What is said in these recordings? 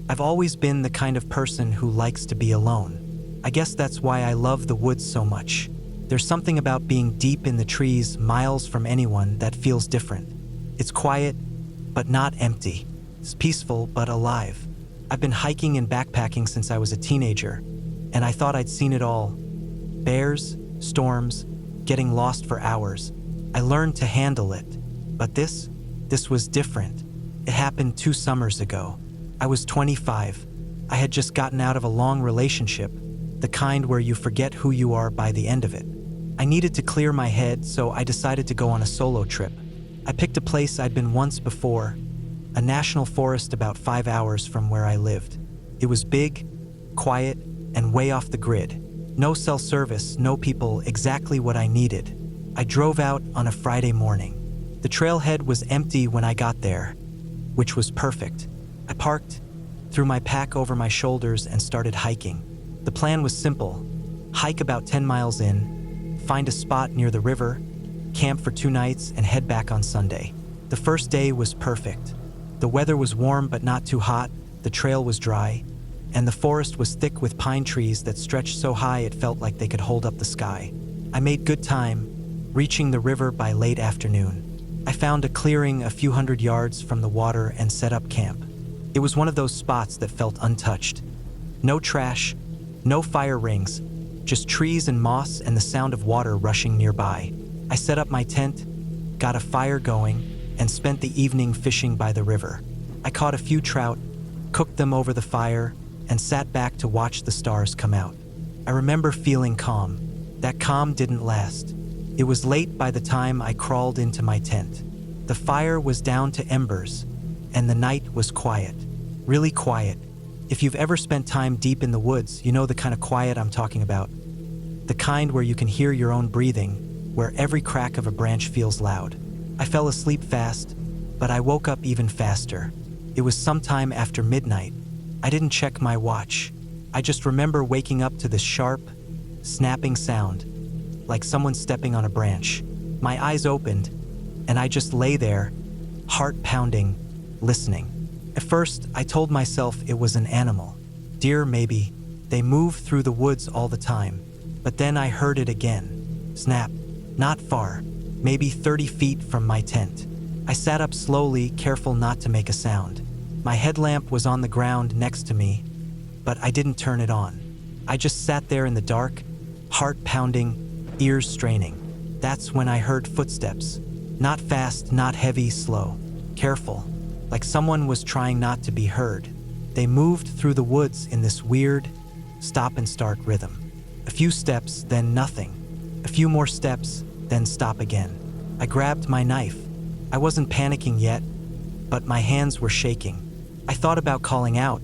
I've always been the kind of person who likes to be alone. I guess that's why I love the woods so much. There's something about being deep in the trees, miles from anyone, that feels different. It's quiet, but not empty. It's peaceful, but alive. I've been hiking and backpacking since I was a teenager, and I thought I'd seen it all. Bears, storms, getting lost for hours. I learned to handle it. But this was different. It happened 2 summers ago. I was 25. I had just gotten out of a long relationship, the kind where you forget who you are by the end of it. I needed to clear my head, so I decided to go on a solo trip. I picked a place I'd been once before, a national forest about 5 hours from where I lived. It was big, quiet, and way off the grid. No cell service, no people, exactly what I needed. I drove out on a Friday morning. The trailhead was empty when I got there, which was perfect. I parked, threw my pack over my shoulders, and started hiking. The plan was simple: hike about 10 miles in, find a spot near the river, camp for 2 nights, and head back on Sunday. The first day was perfect. The weather was warm but not too hot, the trail was dry, and the forest was thick with pine trees that stretched so high it felt like they could hold up the sky. I made good time, reaching the river by late afternoon. I found a clearing a few hundred yards from the water and set up camp. It was one of those spots that felt untouched. No trash, no fire rings, just trees and moss and the sound of water rushing nearby. I set up my tent, got a fire going, and spent the evening fishing by the river. I caught a few trout, cooked them over the fire, and sat back to watch the stars come out. I remember feeling calm. That calm didn't last. It was late by the time I crawled into my tent. The fire was down to embers, and the night was quiet. Really quiet. If you've ever spent time deep in the woods, you know the kind of quiet I'm talking about. The kind where you can hear your own breathing, where every crack of a branch feels loud. I fell asleep fast, but I woke up even faster. It was sometime after midnight. I didn't check my watch. I just remember waking up to this sharp, snapping sound, like someone stepping on a branch. My eyes opened, and I just lay there, heart pounding, listening. At first, I told myself it was an animal. Deer, maybe. They move through the woods all the time. But then I heard it again. Snap. Not far. Maybe 30 feet from my tent. I sat up slowly, careful not to make a sound. My headlamp was on the ground next to me, but I didn't turn it on. I just sat there in the dark, heart pounding, ears straining. That's when I heard footsteps. Not fast, not heavy, slow. Careful. Like someone was trying not to be heard. They moved through the woods in this weird, stop-and-start rhythm. A few steps, then nothing. A few more steps, then stop again. I grabbed my knife. I wasn't panicking yet, but my hands were shaking. I thought about calling out,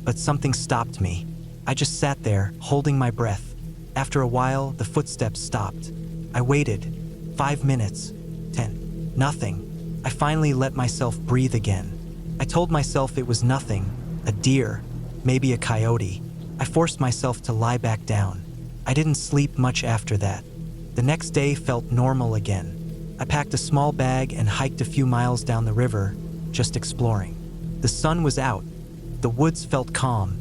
but something stopped me. I just sat there, holding my breath. After a while, the footsteps stopped. I waited. 5 minutes. 10. Nothing. I finally let myself breathe again. I told myself it was nothing. A deer. Maybe a coyote. I forced myself to lie back down. I didn't sleep much after that. The next day felt normal again. I packed a small bag and hiked a few miles down the river, just exploring. The sun was out. The woods felt calm,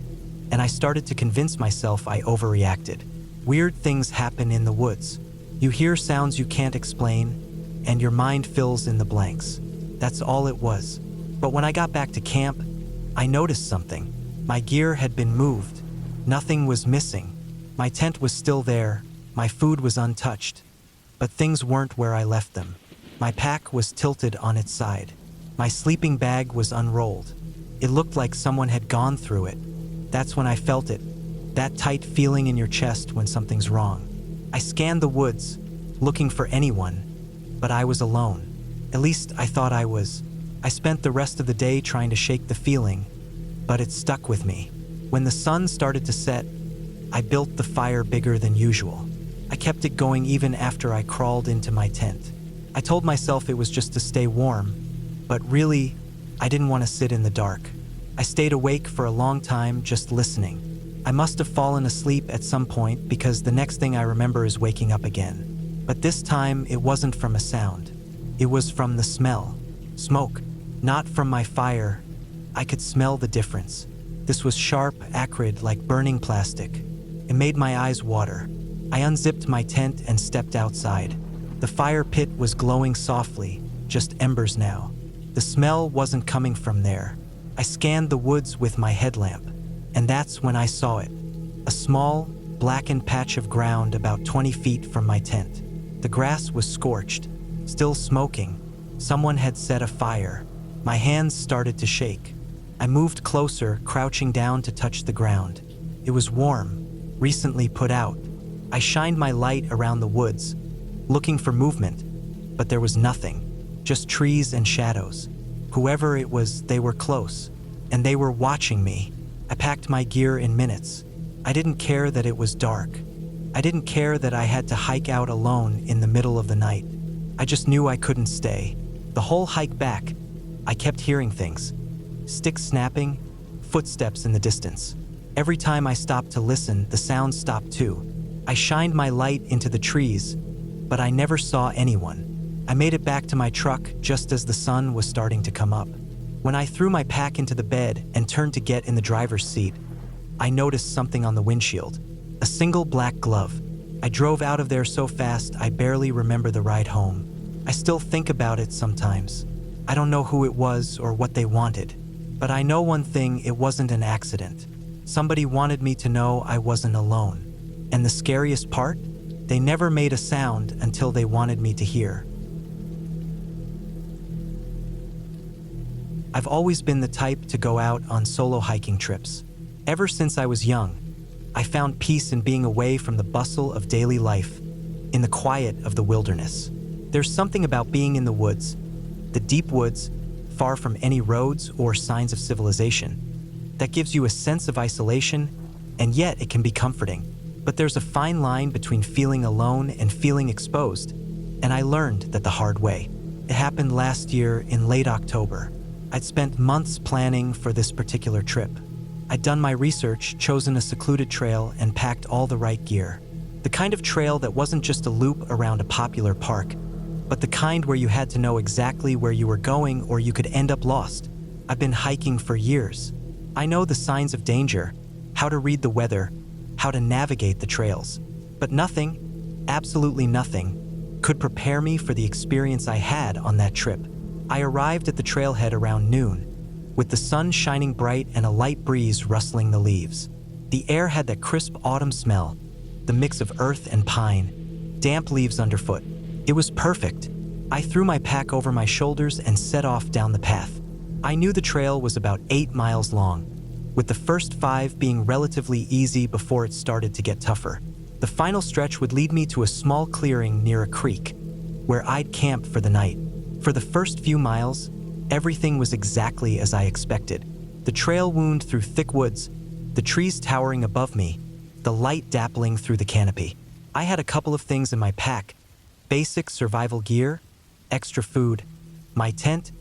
and I started to convince myself I overreacted. Weird things happen in the woods. You hear sounds you can't explain, and your mind fills in the blanks. That's all it was. But when I got back to camp, I noticed something. My gear had been moved. Nothing was missing. My tent was still there. My food was untouched. But things weren't where I left them. My pack was tilted on its side. My sleeping bag was unrolled. It looked like someone had gone through it. That's when I felt it. That tight feeling in your chest when something's wrong. I scanned the woods, looking for anyone, but I was alone. At least I thought I was. I spent the rest of the day trying to shake the feeling, but it stuck with me. When the sun started to set, I built the fire bigger than usual. I kept it going even after I crawled into my tent. I told myself it was just to stay warm, but really, I didn't want to sit in the dark. I stayed awake for a long time just listening. I must have fallen asleep at some point because the next thing I remember is waking up again. But this time, it wasn't from a sound. It was from the smell. Smoke. Not from my fire. I could smell the difference. This was sharp, acrid, like burning plastic. It made my eyes water. I unzipped my tent and stepped outside. The fire pit was glowing softly, just embers now. The smell wasn't coming from there. I scanned the woods with my headlamp, and that's when I saw it. A small, blackened patch of ground about 20 feet from my tent. The grass was scorched, still smoking. Someone had set a fire. My hands started to shake. I moved closer, crouching down to touch the ground. It was warm, recently put out. I shined my light around the woods, looking for movement, but there was nothing, just trees and shadows. Whoever it was, they were close, and they were watching me. I packed my gear in minutes. I didn't care that it was dark. I didn't care that I had to hike out alone in the middle of the night. I just knew I couldn't stay. The whole hike back, I kept hearing things. Sticks snapping, footsteps in the distance. Every time I stopped to listen, the sound stopped too. I shined my light into the trees, but I never saw anyone. I made it back to my truck just as the sun was starting to come up. When I threw my pack into the bed and turned to get in the driver's seat, I noticed something on the windshield. A single black glove. I drove out of there so fast I barely remember the ride home. I still think about it sometimes. I don't know who it was or what they wanted, but I know one thing: it wasn't an accident. Somebody wanted me to know I wasn't alone. And the scariest part? They never made a sound until they wanted me to hear. I've always been the type to go out on solo hiking trips. Ever since I was young, I found peace in being away from the bustle of daily life, in the quiet of the wilderness. There's something about being in the woods, the deep woods, far from any roads or signs of civilization, that gives you a sense of isolation, and yet it can be comforting. But there's a fine line between feeling alone and feeling exposed, and I learned that the hard way. It happened last year in late October. I'd spent months planning for this particular trip. I'd done my research, chosen a secluded trail, and packed all the right gear. The kind of trail that wasn't just a loop around a popular park, but the kind where you had to know exactly where you were going or you could end up lost. I've been hiking for years. I know the signs of danger, how to read the weather, how to navigate the trails. But nothing, absolutely nothing, could prepare me for the experience I had on that trip. I arrived at the trailhead around noon, with the sun shining bright and a light breeze rustling the leaves. The air had that crisp autumn smell, the mix of earth and pine, damp leaves underfoot. It was perfect. I threw my pack over my shoulders and set off down the path. I knew the trail was about 8 miles long, with the first 5 being relatively easy before it started to get tougher. The final stretch would lead me to a small clearing near a creek, where I'd camp for the night. For the first few miles, everything was exactly as I expected. The trail wound through thick woods, the trees towering above me, the light dappling through the canopy. I had a couple of things in my pack: basic survival gear, extra food, my tent,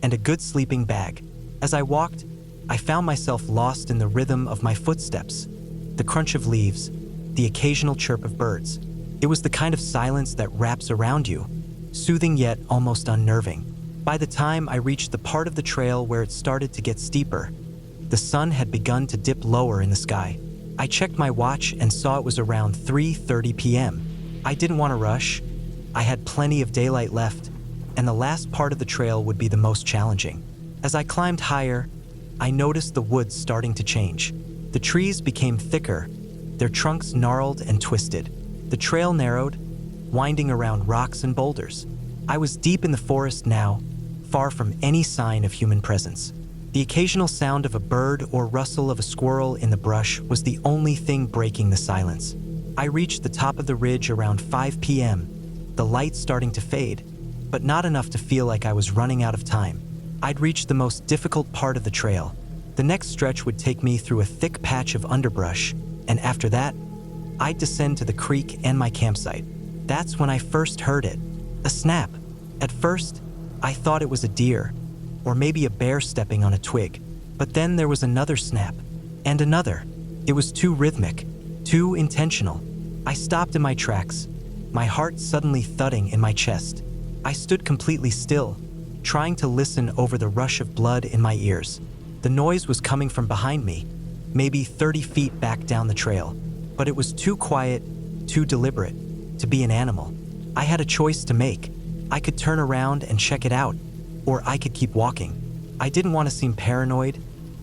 and a good sleeping bag. As I walked, I found myself lost in the rhythm of my footsteps, the crunch of leaves, the occasional chirp of birds. It was the kind of silence that wraps around you, soothing yet almost unnerving. By the time I reached the part of the trail where it started to get steeper, the sun had begun to dip lower in the sky. I checked my watch and saw it was around 3:30 p.m. I didn't want to rush. I had plenty of daylight left, and the last part of the trail would be the most challenging. As I climbed higher, I noticed the woods starting to change. The trees became thicker, their trunks gnarled and twisted. The trail narrowed, winding around rocks and boulders. I was deep in the forest now, far from any sign of human presence. The occasional sound of a bird or rustle of a squirrel in the brush was the only thing breaking the silence. I reached the top of the ridge around 5 p.m., the light starting to fade, but not enough to feel like I was running out of time. I'd reached the most difficult part of the trail. The next stretch would take me through a thick patch of underbrush, and after that, I'd descend to the creek and my campsite. That's when I first heard it. A snap. At first, I thought it was a deer, or maybe a bear stepping on a twig. But then there was another snap, and another. It was too rhythmic, too intentional. I stopped in my tracks, my heart suddenly thudding in my chest. I stood completely still, trying to listen over the rush of blood in my ears. The noise was coming from behind me, maybe 30 feet back down the trail, but it was too quiet, too deliberate, to be an animal. I had a choice to make. I could turn around and check it out, or I could keep walking. I didn't want to seem paranoid,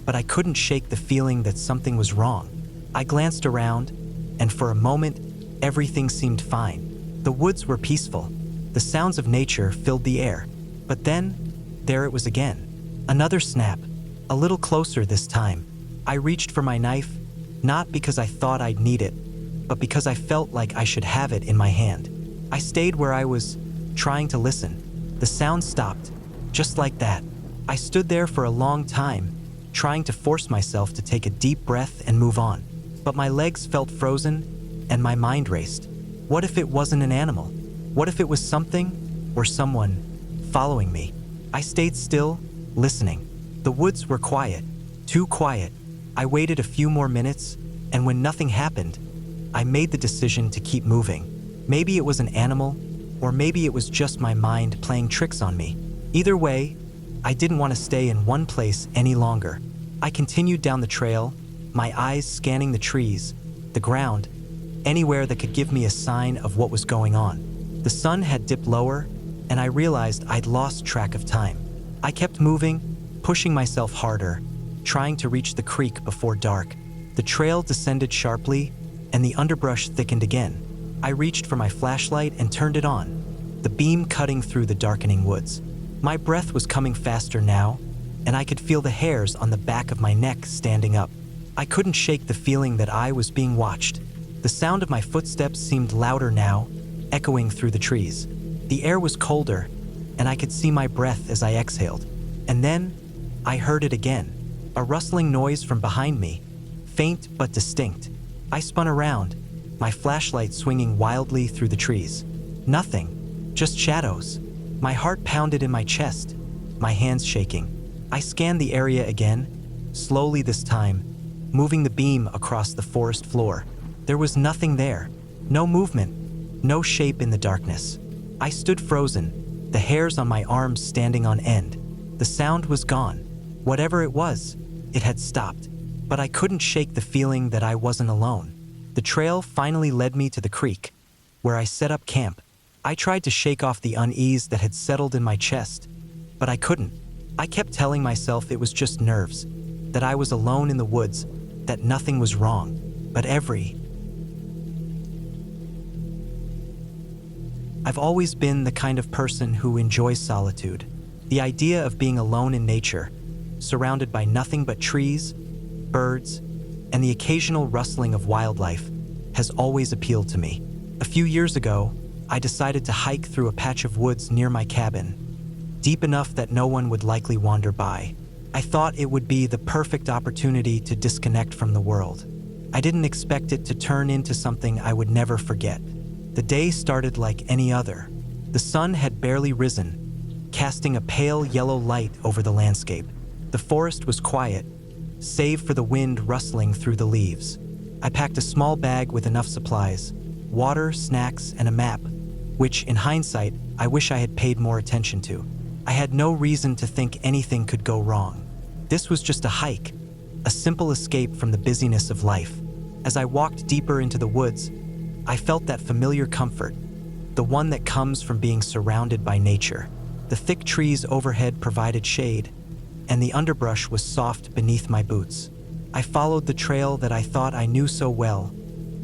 but I couldn't shake the feeling that something was wrong. I glanced around, and for a moment, everything seemed fine. The woods were peaceful. The sounds of nature filled the air. But then, there it was again. Another snap, a little closer this time. I reached for my knife, not because I thought I'd need it, but because I felt like I should have it in my hand. I stayed where I was, trying to listen. The sound stopped, just like that. I stood there for a long time, trying to force myself to take a deep breath and move on. But my legs felt frozen, and my mind raced. What if it wasn't an animal? What if it was something, or someone, following me? I stayed still, listening. The woods were quiet, too quiet. I waited a few more minutes, and when nothing happened, I made the decision to keep moving. Maybe it was an animal, or maybe it was just my mind playing tricks on me. Either way, I didn't want to stay in one place any longer. I continued down the trail, my eyes scanning the trees, the ground, anywhere that could give me a sign of what was going on. The sun had dipped lower, and I realized I'd lost track of time. I kept moving, pushing myself harder, trying to reach the creek before dark. The trail descended sharply, and the underbrush thickened again. I reached for my flashlight and turned it on, the beam cutting through the darkening woods. My breath was coming faster now, and I could feel the hairs on the back of my neck standing up. I couldn't shake the feeling that I was being watched. The sound of my footsteps seemed louder now, echoing through the trees. The air was colder, and I could see my breath as I exhaled. And then, I heard it again, a rustling noise from behind me, faint but distinct. I spun around, my flashlight swinging wildly through the trees. Nothing, just shadows. My heart pounded in my chest, my hands shaking. I scanned the area again, slowly this time, moving the beam across the forest floor. There was nothing there, no movement, no shape in the darkness. I stood frozen, the hairs on my arms standing on end. The sound was gone. Whatever it was, it had stopped. But I couldn't shake the feeling that I wasn't alone. The trail finally led me to the creek, where I set up camp. I tried to shake off the unease that had settled in my chest, but I couldn't. I kept telling myself it was just nerves, that I was alone in the woods, that nothing was wrong. But I've always been the kind of person who enjoys solitude. The idea of being alone in nature, surrounded by nothing but trees, birds, and the occasional rustling of wildlife, has always appealed to me. A few years ago, I decided to hike through a patch of woods near my cabin, deep enough that no one would likely wander by. I thought it would be the perfect opportunity to disconnect from the world. I didn't expect it to turn into something I would never forget. The day started like any other. The sun had barely risen, casting a pale yellow light over the landscape. The forest was quiet, save for the wind rustling through the leaves. I packed a small bag with enough supplies, water, snacks, and a map, which, in hindsight, I wish I had paid more attention to. I had no reason to think anything could go wrong. This was just a hike, a simple escape from the busyness of life. As I walked deeper into the woods, I felt that familiar comfort, the one that comes from being surrounded by nature. The thick trees overhead provided shade, and the underbrush was soft beneath my boots. I followed the trail that I thought I knew so well,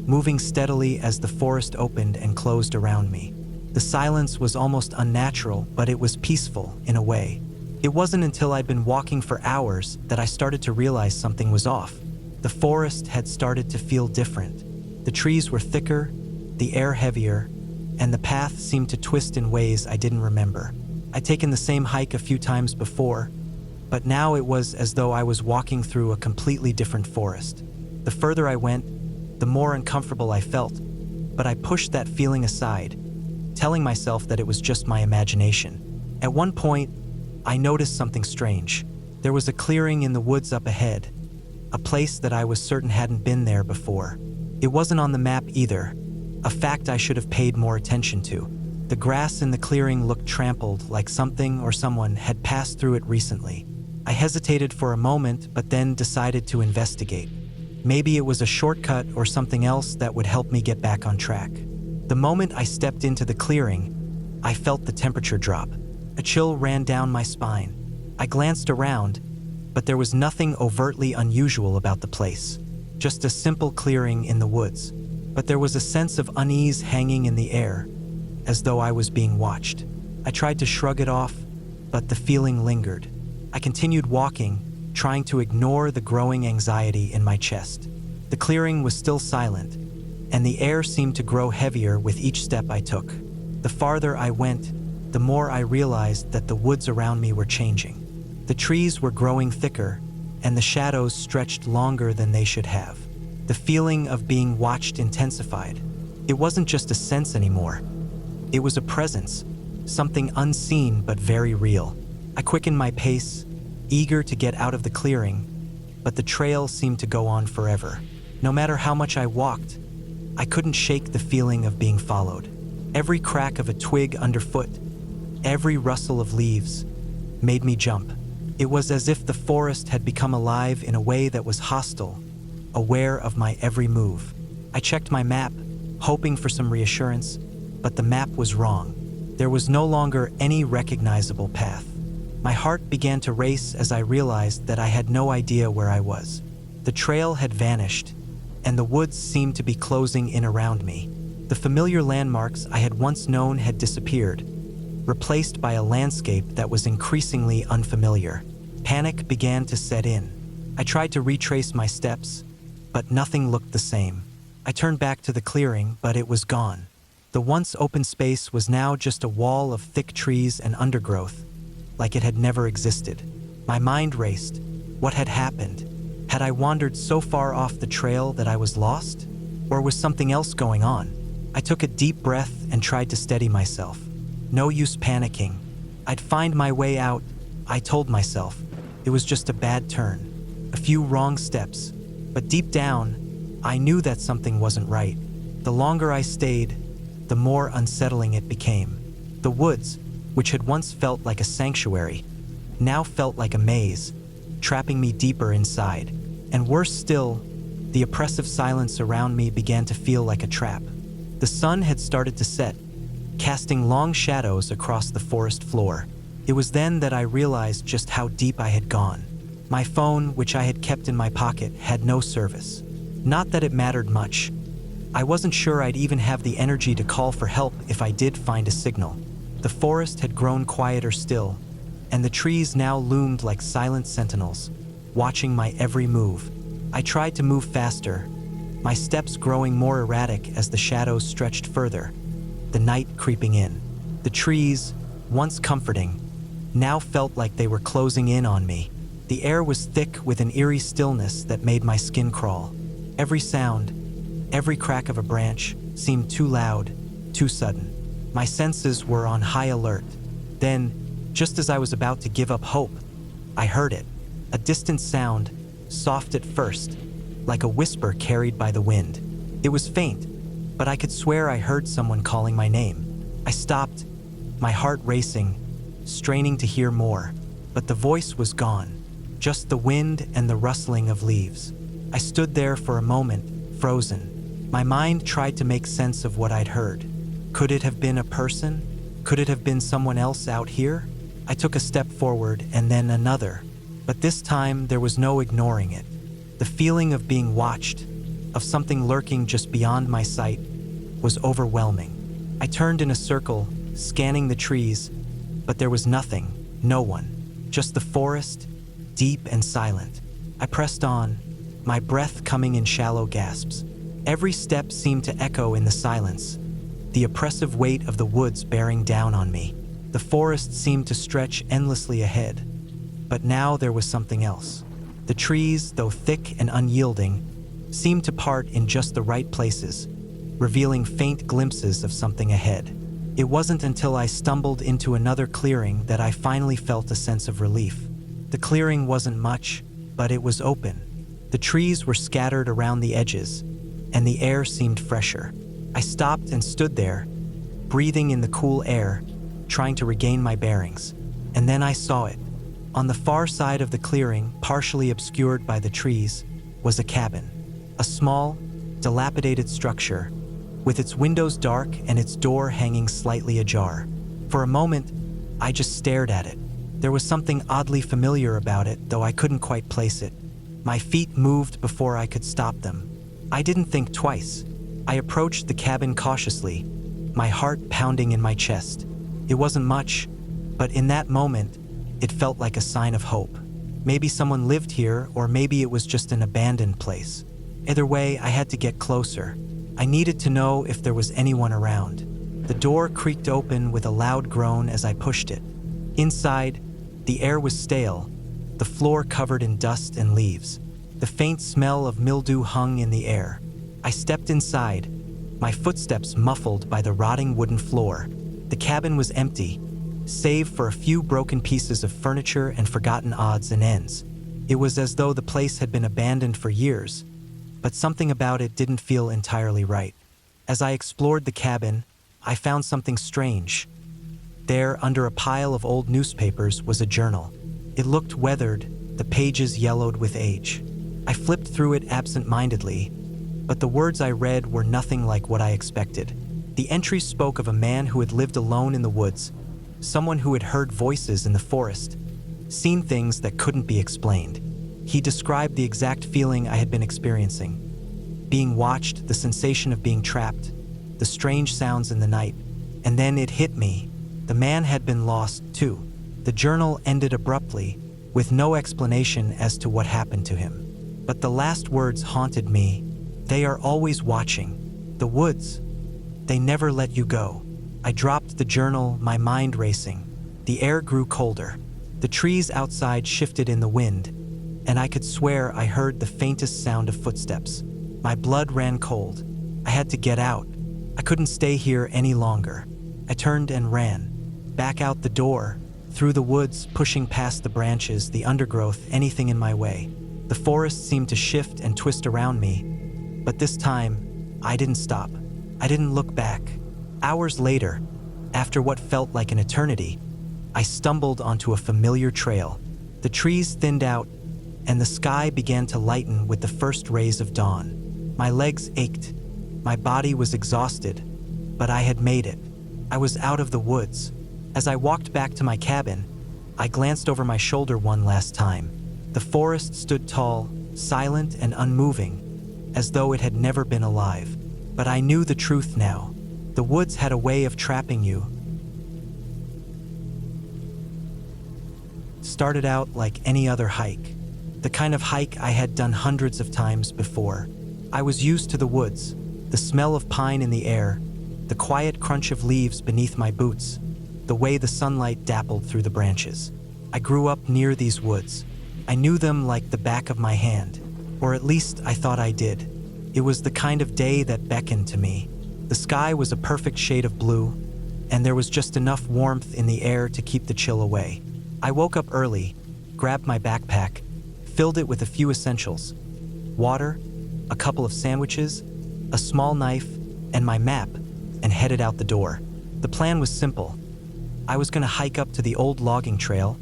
moving steadily as the forest opened and closed around me. The silence was almost unnatural, but it was peaceful in a way. It wasn't until I'd been walking for hours that I started to realize something was off. The forest had started to feel different. The trees were thicker, the air heavier, and the path seemed to twist in ways I didn't remember. I'd taken the same hike a few times before, but now it was as though I was walking through a completely different forest. The further I went, the more uncomfortable I felt, but I pushed that feeling aside, telling myself that it was just my imagination. At one point, I noticed something strange. There was a clearing in the woods up ahead, a place that I was certain hadn't been there before. It wasn't on the map either, a fact I should have paid more attention to. The grass in the clearing looked trampled, like something or someone had passed through it recently. I hesitated for a moment, but then decided to investigate. Maybe it was a shortcut or something else that would help me get back on track. The moment I stepped into the clearing, I felt the temperature drop. A chill ran down my spine. I glanced around, but there was nothing overtly unusual about the place. Just a simple clearing in the woods. But there was a sense of unease hanging in the air, as though I was being watched. I tried to shrug it off, but the feeling lingered. I continued walking, trying to ignore the growing anxiety in my chest. The clearing was still silent, and the air seemed to grow heavier with each step I took. The farther I went, the more I realized that the woods around me were changing. The trees were growing thicker, and the shadows stretched longer than they should have. The feeling of being watched intensified. It wasn't just a sense anymore. It was a presence, something unseen but very real. I quickened my pace, eager to get out of the clearing, but the trail seemed to go on forever. No matter how much I walked, I couldn't shake the feeling of being followed. Every crack of a twig underfoot, every rustle of leaves, made me jump. It was as if the forest had become alive in a way that was hostile, aware of my every move. I checked my map, hoping for some reassurance, but the map was wrong. There was no longer any recognizable path. My heart began to race as I realized that I had no idea where I was. The trail had vanished, and the woods seemed to be closing in around me. The familiar landmarks I had once known had disappeared, replaced by a landscape that was increasingly unfamiliar. Panic began to set in. I tried to retrace my steps, but nothing looked the same. I turned back to the clearing, but it was gone. The once open space was now just a wall of thick trees and undergrowth, like it had never existed. My mind raced. What had happened? Had I wandered so far off the trail that I was lost? Or was something else going on? I took a deep breath and tried to steady myself. No use panicking. I'd find my way out, I told myself. It was just a bad turn, a few wrong steps. But deep down, I knew that something wasn't right. The longer I stayed, the more unsettling it became. The woods, which had once felt like a sanctuary, now felt like a maze, trapping me deeper inside. And worse still, the oppressive silence around me began to feel like a trap. The sun had started to set, casting long shadows across the forest floor. It was then that I realized just how deep I had gone. My phone, which I had kept in my pocket, had no service. Not that it mattered much. I wasn't sure I'd even have the energy to call for help if I did find a signal. The forest had grown quieter still, and the trees now loomed like silent sentinels, watching my every move. I tried to move faster, my steps growing more erratic as the shadows stretched further, the night creeping in. The trees, once comforting, now felt like they were closing in on me. The air was thick with an eerie stillness that made my skin crawl. Every sound, every crack of a branch, seemed too loud, too sudden. My senses were on high alert. Then, just as I was about to give up hope, I heard it. A distant sound, soft at first, like a whisper carried by the wind. It was faint, but I could swear I heard someone calling my name. I stopped, my heart racing, straining to hear more, but the voice was gone, just the wind and the rustling of leaves. I stood there for a moment, frozen. My mind tried to make sense of what I'd heard. Could it have been a person? Could it have been someone else out here? I took a step forward and then another, but this time there was no ignoring it. The feeling of being watched, of something lurking just beyond my sight, was overwhelming. I turned in a circle, scanning the trees, but there was nothing, no one, just the forest, deep and silent. I pressed on, my breath coming in shallow gasps. Every step seemed to echo in the silence, the oppressive weight of the woods bearing down on me. The forest seemed to stretch endlessly ahead, but now there was something else. The trees, though thick and unyielding, seemed to part in just the right places, revealing faint glimpses of something ahead. It wasn't until I stumbled into another clearing that I finally felt a sense of relief. The clearing wasn't much, but it was open. The trees were scattered around the edges, and the air seemed fresher. I stopped and stood there, breathing in the cool air, trying to regain my bearings. And then I saw it. On the far side of the clearing, partially obscured by the trees, was a cabin. A small, dilapidated structure, with its windows dark and its door hanging slightly ajar. For a moment, I just stared at it. There was something oddly familiar about it, though I couldn't quite place it. My feet moved before I could stop them. I didn't think twice. I approached the cabin cautiously, my heart pounding in my chest. It wasn't much, but in that moment, it felt like a sign of hope. Maybe someone lived here, or maybe it was just an abandoned place. Either way, I had to get closer. I needed to know if there was anyone around. The door creaked open with a loud groan as I pushed it. Inside, the air was stale, the floor covered in dust and leaves. The faint smell of mildew hung in the air. I stepped inside, my footsteps muffled by the rotting wooden floor. The cabin was empty, save for a few broken pieces of furniture and forgotten odds and ends. It was as though the place had been abandoned for years, but something about it didn't feel entirely right. As I explored the cabin, I found something strange. There, under a pile of old newspapers, was a journal. It looked weathered, the pages yellowed with age. I flipped through it absent-mindedly, but the words I read were nothing like what I expected. The entry spoke of a man who had lived alone in the woods, someone who had heard voices in the forest, seen things that couldn't be explained. He described the exact feeling I had been experiencing. Being watched, the sensation of being trapped, the strange sounds in the night. And then it hit me. The man had been lost, too. The journal ended abruptly, with no explanation as to what happened to him. But the last words haunted me. They are always watching. The woods. They never let you go. I dropped the journal, my mind racing. The air grew colder. The trees outside shifted in the wind, and I could swear I heard the faintest sound of footsteps. My blood ran cold. I had to get out. I couldn't stay here any longer. I turned and ran. Back out the door, through the woods, pushing past the branches, the undergrowth, anything in my way. The forest seemed to shift and twist around me, but this time, I didn't stop. I didn't look back. Hours later, after what felt like an eternity, I stumbled onto a familiar trail. The trees thinned out, and the sky began to lighten with the first rays of dawn. My legs ached. My body was exhausted, but I had made it. I was out of the woods. As I walked back to my cabin, I glanced over my shoulder one last time. The forest stood tall, silent and unmoving, as though it had never been alive. But I knew the truth now. The woods had a way of trapping you. Started out like any other hike. The kind of hike I had done hundreds of times before. I was used to the woods, the smell of pine in the air, the quiet crunch of leaves beneath my boots, the way the sunlight dappled through the branches. I grew up near these woods. I knew them like the back of my hand, or at least I thought I did. It was the kind of day that beckoned to me. The sky was a perfect shade of blue, and there was just enough warmth in the air to keep the chill away. I woke up early, grabbed my backpack, filled it with a few essentials: water, a couple of sandwiches, a small knife, and my map, and headed out the door. The plan was simple. I was going to hike up to the old logging trail,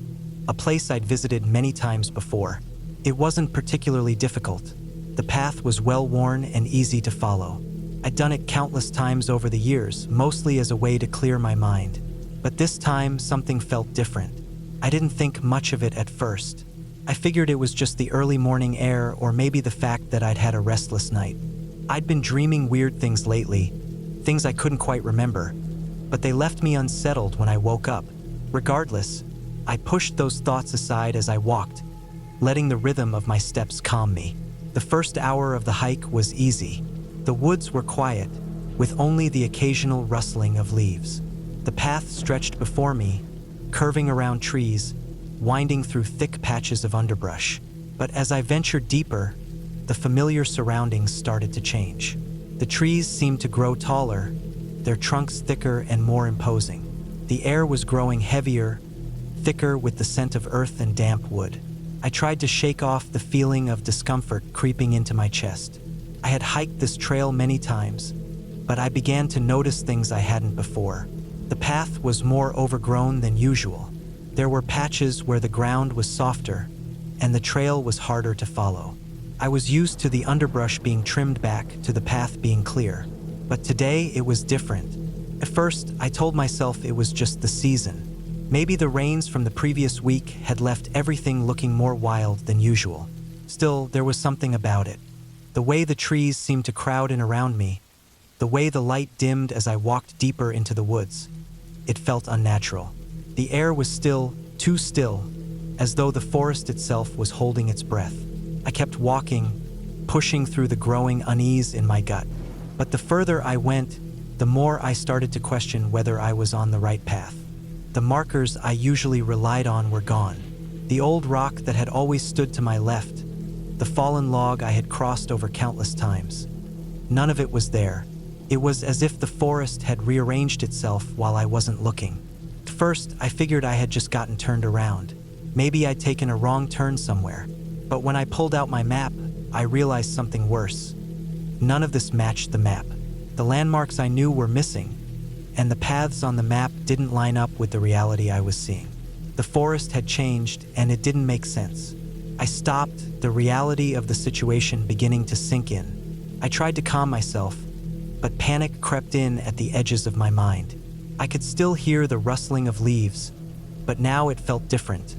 a place I'd visited many times before. It wasn't particularly difficult. The path was well-worn and easy to follow. I'd done it countless times over the years, mostly as a way to clear my mind. But this time, something felt different. I didn't think much of it at first. I figured it was just the early morning air, or maybe the fact that I'd had a restless night. I'd been dreaming weird things lately, things I couldn't quite remember, but they left me unsettled when I woke up. Regardless, I pushed those thoughts aside as I walked, letting the rhythm of my steps calm me. The first hour of the hike was easy. The woods were quiet, with only the occasional rustling of leaves. The path stretched before me, curving around trees, winding through thick patches of underbrush. But as I ventured deeper, the familiar surroundings started to change. The trees seemed to grow taller, their trunks thicker and more imposing. The air was growing heavier, thicker with the scent of earth and damp wood. I tried to shake off the feeling of discomfort creeping into my chest. I had hiked this trail many times, but I began to notice things I hadn't before. The path was more overgrown than usual. There were patches where the ground was softer and the trail was harder to follow. I was used to the underbrush being trimmed back to the path being clear, but today it was different. At first, I told myself it was just the season. Maybe the rains from the previous week had left everything looking more wild than usual. Still, there was something about it. The way the trees seemed to crowd in around me, the way the light dimmed as I walked deeper into the woods. It felt unnatural. The air was still, too still, as though the forest itself was holding its breath. I kept walking, pushing through the growing unease in my gut. But the further I went, the more I started to question whether I was on the right path. The markers I usually relied on were gone. The old rock that had always stood to my left, the fallen log I had crossed over countless times. None of it was there. It was as if the forest had rearranged itself while I wasn't looking. At first, I figured I had just gotten turned around. Maybe I'd taken a wrong turn somewhere. But when I pulled out my map, I realized something worse. None of this matched the map. The landmarks I knew were missing, and the paths on the map didn't line up with the reality I was seeing. The forest had changed, and it didn't make sense. I stopped, the reality of the situation beginning to sink in. I tried to calm myself, but panic crept in at the edges of my mind. I could still hear the rustling of leaves, but now it felt different,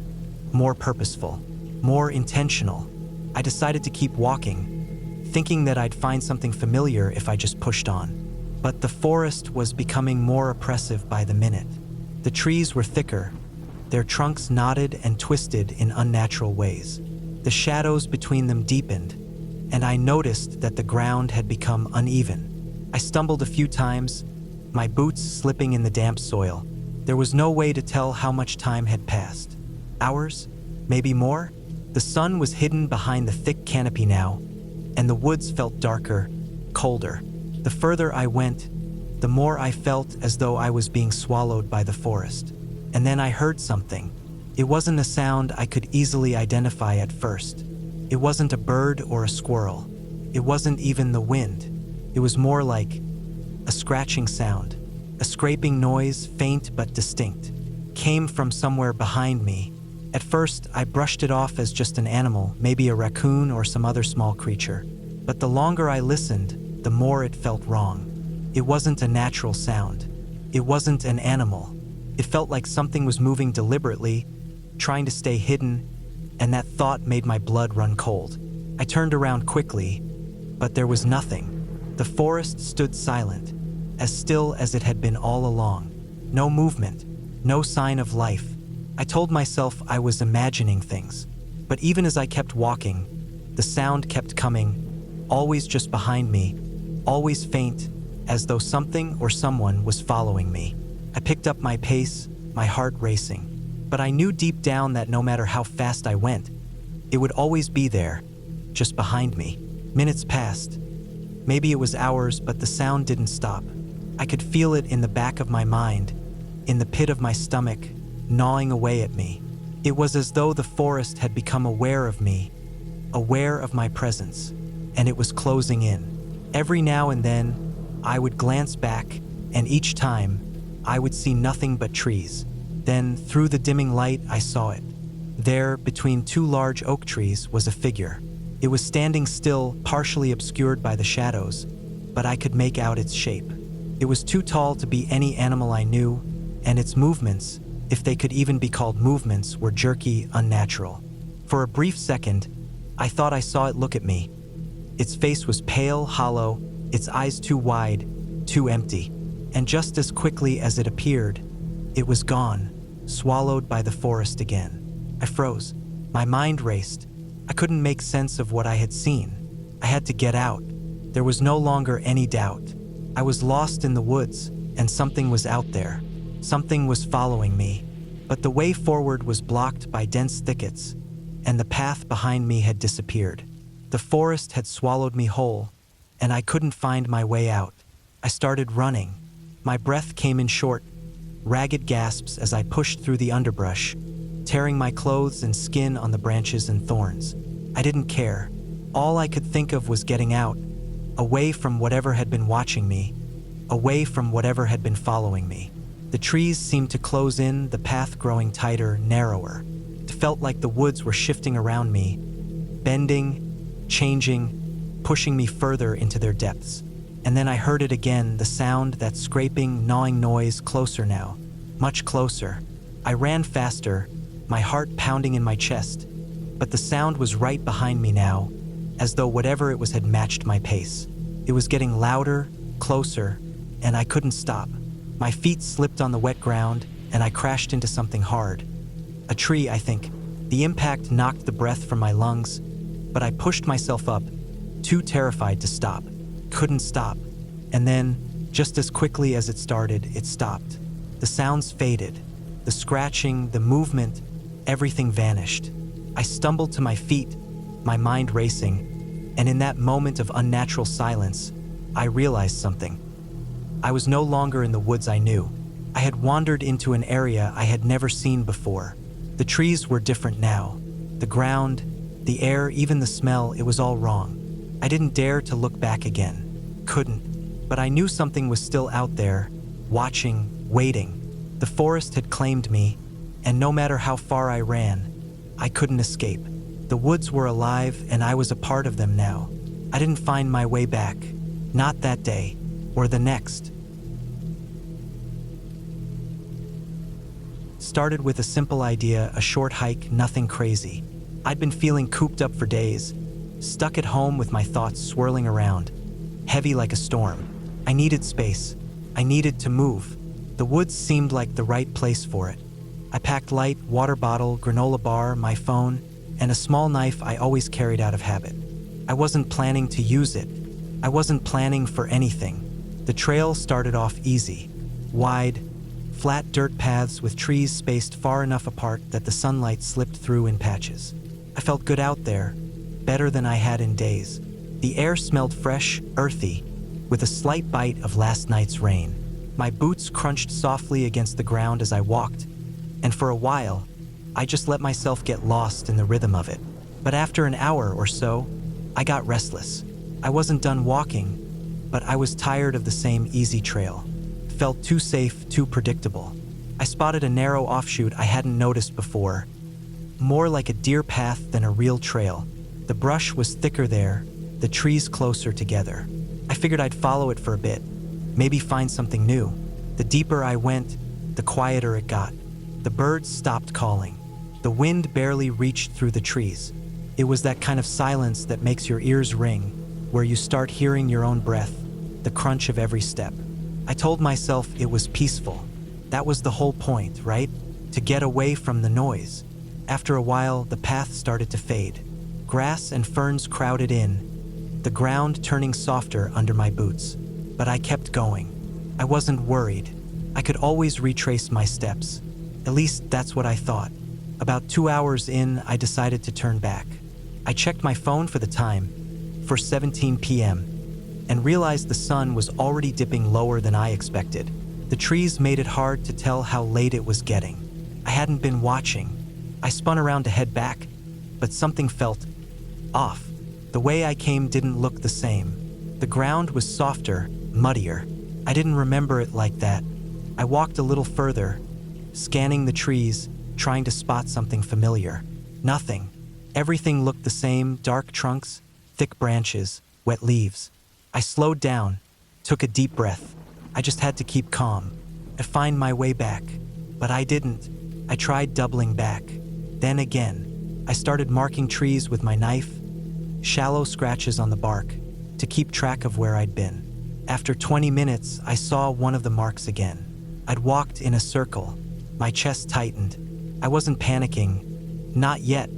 more purposeful, more intentional. I decided to keep walking, thinking that I'd find something familiar if I just pushed on. But the forest was becoming more oppressive by the minute. The trees were thicker, their trunks knotted and twisted in unnatural ways. The shadows between them deepened, and I noticed that the ground had become uneven. I stumbled a few times, my boots slipping in the damp soil. There was no way to tell how much time had passed. Hours? Maybe more? The sun was hidden behind the thick canopy now, and the woods felt darker, colder. The further I went, the more I felt as though I was being swallowed by the forest. And then I heard something. It wasn't a sound I could easily identify at first. It wasn't a bird or a squirrel. It wasn't even the wind. It was more like a scratching sound, a scraping noise, faint but distinct, came from somewhere behind me. At first, I brushed it off as just an animal, maybe a raccoon or some other small creature. But the longer I listened, the more it felt wrong. It wasn't a natural sound. It wasn't an animal. It felt like something was moving deliberately, trying to stay hidden, and that thought made my blood run cold. I turned around quickly, but there was nothing. The forest stood silent, as still as it had been all along. No movement, no sign of life. I told myself I was imagining things, but even as I kept walking, the sound kept coming, always just behind me, always faint, as though something or someone was following me. I picked up my pace, my heart racing, but I knew deep down that no matter how fast I went, it would always be there, just behind me. Minutes passed. Maybe it was hours, but the sound didn't stop. I could feel it in the back of my mind, in the pit of my stomach, gnawing away at me. It was as though the forest had become aware of me, aware of my presence, and it was closing in. Every now and then, I would glance back, and each time, I would see nothing but trees. Then, through the dimming light, I saw it. There, between two large oak trees, was a figure. It was standing still, partially obscured by the shadows, but I could make out its shape. It was too tall to be any animal I knew, and its movements, if they could even be called movements, were jerky, unnatural. For a brief second, I thought I saw it look at me. Its face was pale, hollow, its eyes too wide, too empty. And just as quickly as it appeared, it was gone, swallowed by the forest again. I froze. My mind raced. I couldn't make sense of what I had seen. I had to get out. There was no longer any doubt. I was lost in the woods, and something was out there. Something was following me. But the way forward was blocked by dense thickets, and the path behind me had disappeared. The forest had swallowed me whole, and I couldn't find my way out. I started running. My breath came in short, ragged gasps as I pushed through the underbrush, tearing my clothes and skin on the branches and thorns. I didn't care. All I could think of was getting out, away from whatever had been watching me, away from whatever had been following me. The trees seemed to close in, the path growing tighter, narrower. It felt like the woods were shifting around me, bending, changing, pushing me further into their depths. And then I heard it again, the sound, that scraping, gnawing noise, closer now, much closer. I ran faster, my heart pounding in my chest, but the sound was right behind me now, as though whatever it was had matched my pace. It was getting louder, closer, and I couldn't stop. My feet slipped on the wet ground, and I crashed into something hard. A tree, I think. The impact knocked the breath from my lungs, but I pushed myself up, too terrified to stop. Couldn't stop. And then, just as quickly as it started, it stopped. The sounds faded. The scratching, the movement, everything vanished. I stumbled to my feet, my mind racing, and in that moment of unnatural silence, I realized something. I was no longer in the woods I knew. I had wandered into an area I had never seen before. The trees were different now. The ground, the air, even the smell, it was all wrong. I didn't dare to look back again. Couldn't. But I knew something was still out there, watching, waiting. The forest had claimed me, and no matter how far I ran, I couldn't escape. The woods were alive, and I was a part of them now. I didn't find my way back. Not that day, or the next. Started with a simple idea, a short hike, nothing crazy. I'd been feeling cooped up for days, stuck at home with my thoughts swirling around, heavy like a storm. I needed space. I needed to move. The woods seemed like the right place for it. I packed light, water bottle, granola bar, my phone, and a small knife I always carried out of habit. I wasn't planning to use it. I wasn't planning for anything. The trail started off easy. Wide, flat dirt paths with trees spaced far enough apart that the sunlight slipped through in patches. I felt good out there, better than I had in days. The air smelled fresh, earthy, with a slight bite of last night's rain. My boots crunched softly against the ground as I walked, and for a while, I just let myself get lost in the rhythm of it. But after an hour or so, I got restless. I wasn't done walking, but I was tired of the same easy trail. It felt too safe, too predictable. I spotted a narrow offshoot I hadn't noticed before, more like a deer path than a real trail. The brush was thicker there, the trees closer together. I figured I'd follow it for a bit, maybe find something new. The deeper I went, the quieter it got. The birds stopped calling. The wind barely reached through the trees. It was that kind of silence that makes your ears ring, where you start hearing your own breath, the crunch of every step. I told myself it was peaceful. That was the whole point, right? To get away from the noise. After a while, the path started to fade. Grass and ferns crowded in, the ground turning softer under my boots. But I kept going. I wasn't worried. I could always retrace my steps. At least that's what I thought. About 2 hours in, I decided to turn back. I checked my phone for the time, for 17 p.m., and realized the sun was already dipping lower than I expected. The trees made it hard to tell how late it was getting. I hadn't been watching. I spun around to head back, but something felt off. The way I came didn't look the same. The ground was softer, muddier. I didn't remember it like that. I walked a little further, scanning the trees, trying to spot something familiar. Nothing. Everything looked the same, dark trunks, thick branches, wet leaves. I slowed down, took a deep breath. I just had to keep calm and find my way back. But I didn't. I tried doubling back. Then again, I started marking trees with my knife, shallow scratches on the bark, to keep track of where I'd been. After 20 minutes, I saw one of the marks again. I'd walked in a circle. My chest tightened. I wasn't panicking. Not yet.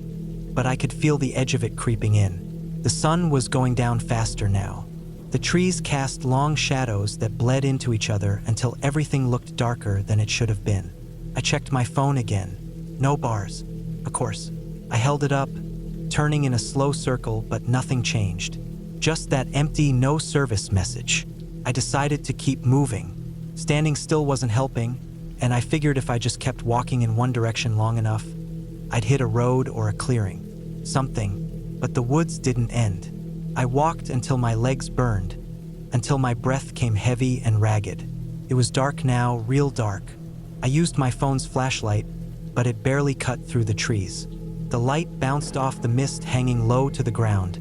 But I could feel the edge of it creeping in. The sun was going down faster now. The trees cast long shadows that bled into each other until everything looked darker than it should have been. I checked my phone again. No bars. Of course. I held it up, turning in a slow circle, but nothing changed. Just that empty no service message. I decided to keep moving. Standing still wasn't helping, and I figured if I just kept walking in one direction long enough, I'd hit a road or a clearing. Something. But the woods didn't end. I walked until my legs burned, until my breath came heavy and ragged. It was dark now, real dark. I used my phone's flashlight, but it barely cut through the trees. The light bounced off the mist hanging low to the ground,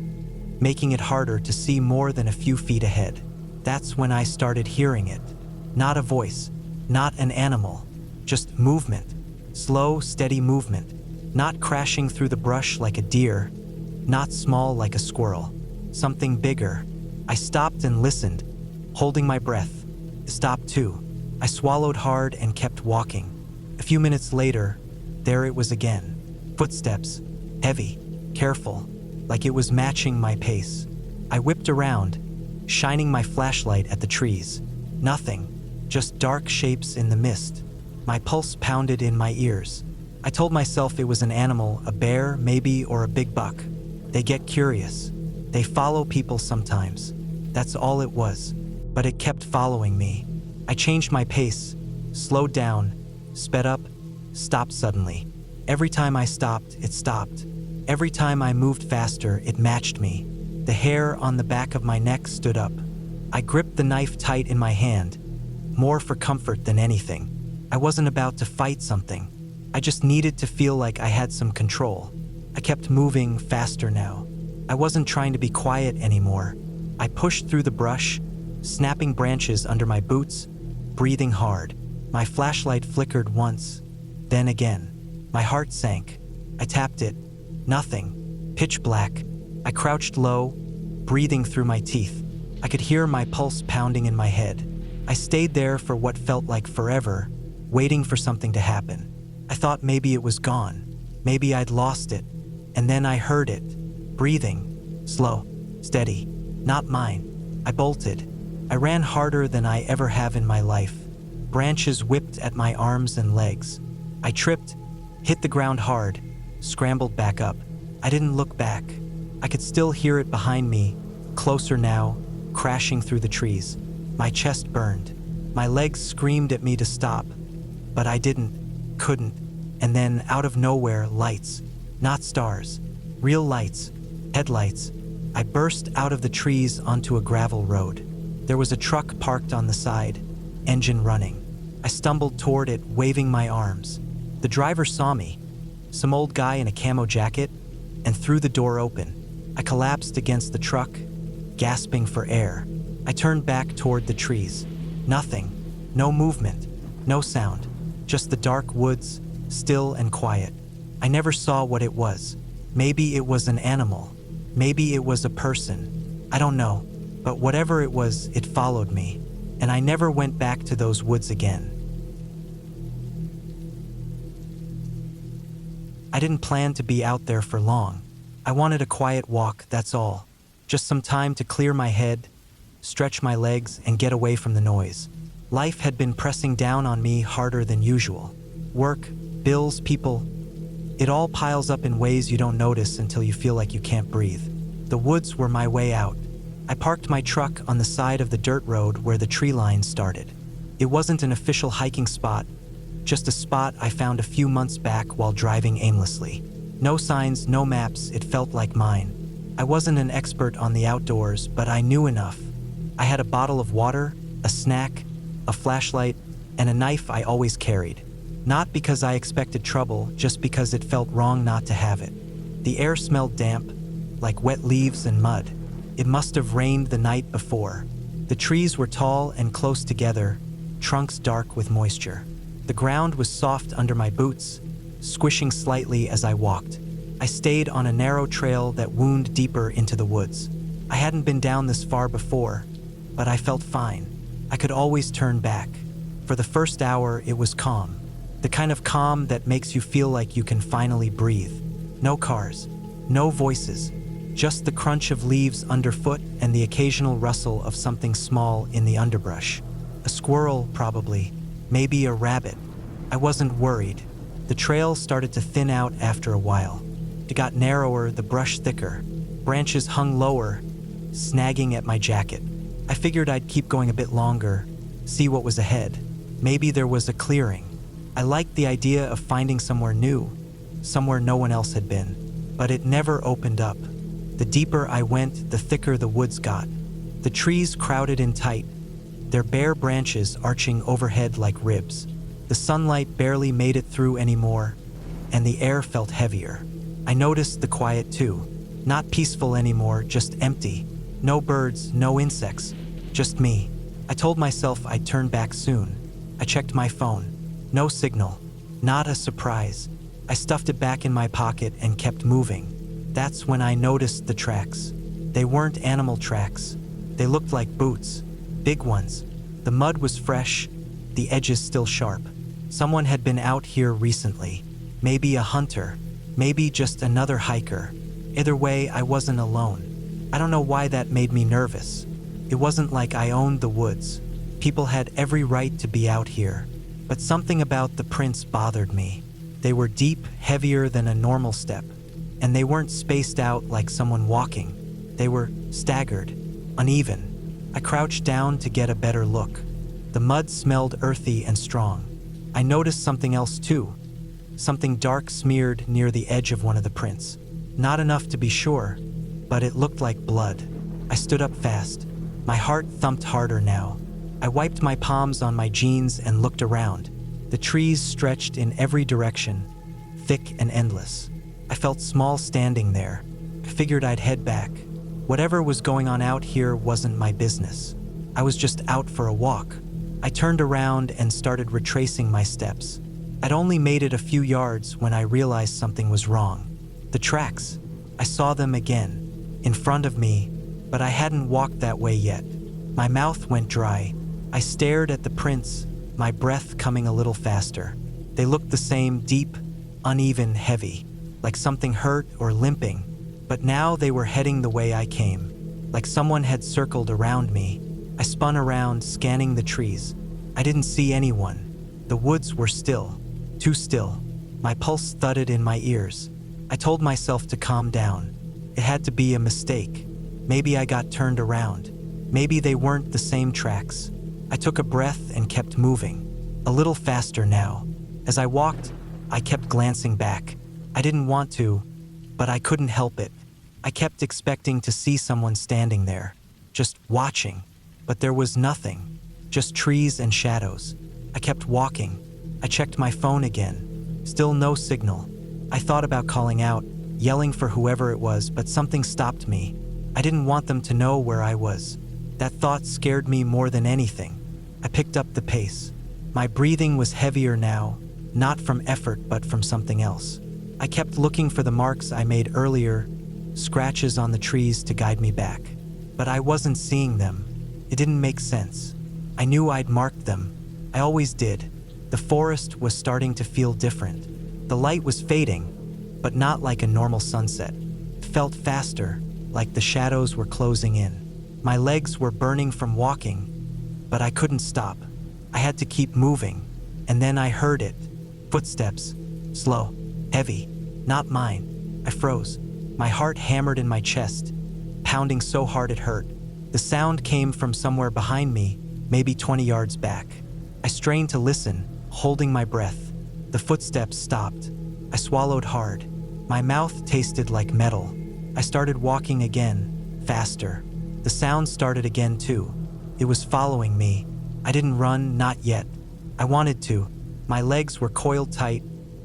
making it harder to see more than a few feet ahead. That's when I started hearing it. Not a voice, not an animal, just movement. Slow, steady movement. Not crashing through the brush like a deer, not small like a squirrel. Something bigger. I stopped and listened, holding my breath. It stopped too. I swallowed hard and kept walking. A few minutes later, there it was again. Footsteps, heavy, careful, like it was matching my pace. I whipped around, shining my flashlight at the trees. Nothing, just dark shapes in the mist. My pulse pounded in my ears. I told myself it was an animal, a bear, maybe, or a big buck. They get curious. They follow people sometimes. That's all it was. But it kept following me. I changed my pace, slowed down, sped up, stopped suddenly. Every time I stopped, it stopped. Every time I moved faster, it matched me. The hair on the back of my neck stood up. I gripped the knife tight in my hand, more for comfort than anything. I wasn't about to fight something. I just needed to feel like I had some control. I kept moving faster now. I wasn't trying to be quiet anymore. I pushed through the brush, snapping branches under my boots, breathing hard. My flashlight flickered once, then again. My heart sank. I tapped it. Nothing. Pitch black. I crouched low, breathing through my teeth. I could hear my pulse pounding in my head. I stayed there for what felt like forever, waiting for something to happen. I thought maybe it was gone. Maybe I'd lost it. And then I heard it. Breathing. Slow. Steady. Not mine. I bolted. I ran harder than I ever have in my life. Branches whipped at my arms and legs. I tripped, hit the ground hard, scrambled back up. I didn't look back. I could still hear it behind me, closer now, crashing through the trees. My chest burned. My legs screamed at me to stop, but I couldn't. And then, out of nowhere, lights. Not stars. Real lights. Headlights. I burst out of the trees onto a gravel road. There was a truck parked on the side, engine running. I stumbled toward it, waving my arms. The driver saw me, some old guy in a camo jacket, and threw the door open. I collapsed against the truck, gasping for air. I turned back toward the trees. Nothing. No movement. No sound. Just the dark woods, still and quiet. I never saw what it was. Maybe it was an animal. Maybe it was a person. I don't know. But whatever it was, it followed me. And I never went back to those woods again. I didn't plan to be out there for long. I wanted a quiet walk, that's all. Just some time to clear my head, stretch my legs, and get away from the noise. Life had been pressing down on me harder than usual. Work, bills, people. It all piles up in ways you don't notice until you feel like you can't breathe. The woods were my way out. I parked my truck on the side of the dirt road where the tree line started. It wasn't an official hiking spot, just a spot I found a few months back while driving aimlessly. No signs, no maps, it felt like mine. I wasn't an expert on the outdoors, but I knew enough. I had a bottle of water, a snack, a flashlight, and a knife I always carried. Not because I expected trouble, just because it felt wrong not to have it. The air smelled damp, like wet leaves and mud. It must have rained the night before. The trees were tall and close together, trunks dark with moisture. The ground was soft under my boots, squishing slightly as I walked. I stayed on a narrow trail that wound deeper into the woods. I hadn't been down this far before, but I felt fine. I could always turn back. For the first hour, it was calm. The kind of calm that makes you feel like you can finally breathe. No cars, no voices, just the crunch of leaves underfoot and the occasional rustle of something small in the underbrush. A squirrel, probably. Maybe a rabbit. I wasn't worried. The trail started to thin out after a while. It got narrower, the brush thicker. Branches hung lower, snagging at my jacket. I figured I'd keep going a bit longer, see what was ahead. Maybe there was a clearing. I liked the idea of finding somewhere new, somewhere no one else had been. But it never opened up. The deeper I went, the thicker the woods got. The trees crowded in tight, their bare branches arching overhead like ribs. The sunlight barely made it through anymore, and the air felt heavier. I noticed the quiet too. Not peaceful anymore, just empty. No birds, no insects, just me. I told myself I'd turn back soon. I checked my phone. No signal. Not a surprise. I stuffed it back in my pocket and kept moving. That's when I noticed the tracks. They weren't animal tracks. They looked like boots. Big ones. The mud was fresh, the edges still sharp. Someone had been out here recently. Maybe a hunter. Maybe just another hiker. Either way, I wasn't alone. I don't know why that made me nervous. It wasn't like I owned the woods. People had every right to be out here. But something about the prints bothered me. They were deep, heavier than a normal step. And they weren't spaced out like someone walking. They were staggered, uneven. I crouched down to get a better look. The mud smelled earthy and strong. I noticed something else too. Something dark smeared near the edge of one of the prints. Not enough to be sure, but it looked like blood. I stood up fast. My heart thumped harder now. I wiped my palms on my jeans and looked around. The trees stretched in every direction, thick and endless. I felt small standing there. I figured I'd head back. Whatever was going on out here wasn't my business. I was just out for a walk. I turned around and started retracing my steps. I'd only made it a few yards when I realized something was wrong. The tracks. I saw them again, in front of me, but I hadn't walked that way yet. My mouth went dry. I stared at the prints, my breath coming a little faster. They looked the same, deep, uneven, heavy, like something hurt or limping, but now they were heading the way I came, like someone had circled around me. I spun around, scanning the trees. I didn't see anyone. The woods were still, too still. My pulse thudded in my ears. I told myself to calm down. It had to be a mistake. Maybe I got turned around. Maybe they weren't the same tracks. I took a breath and kept moving, a little faster now. As I walked, I kept glancing back. I didn't want to, but I couldn't help it. I kept expecting to see someone standing there, just watching, but there was nothing, just trees and shadows. I kept walking. I checked my phone again. Still no signal. I thought about calling out, yelling for whoever it was, but something stopped me. I didn't want them to know where I was. That thought scared me more than anything. I picked up the pace. My breathing was heavier now, not from effort but from something else. I kept looking for the marks I made earlier, scratches on the trees to guide me back. But I wasn't seeing them. It didn't make sense. I knew I'd marked them. I always did. The forest was starting to feel different. The light was fading, but not like a normal sunset. It felt faster, like the shadows were closing in. My legs were burning from walking, but I couldn't stop. I had to keep moving, and then I heard it. Footsteps. Slow. Heavy. Not mine. I froze. My heart hammered in my chest, pounding so hard it hurt. The sound came from somewhere behind me, maybe 20 yards back. I strained to listen, holding my breath. The footsteps stopped. I swallowed hard. My mouth tasted like metal. I started walking again, faster. The sound started again too. It was following me. I didn't run, not yet. I wanted to. My legs were coiled tight,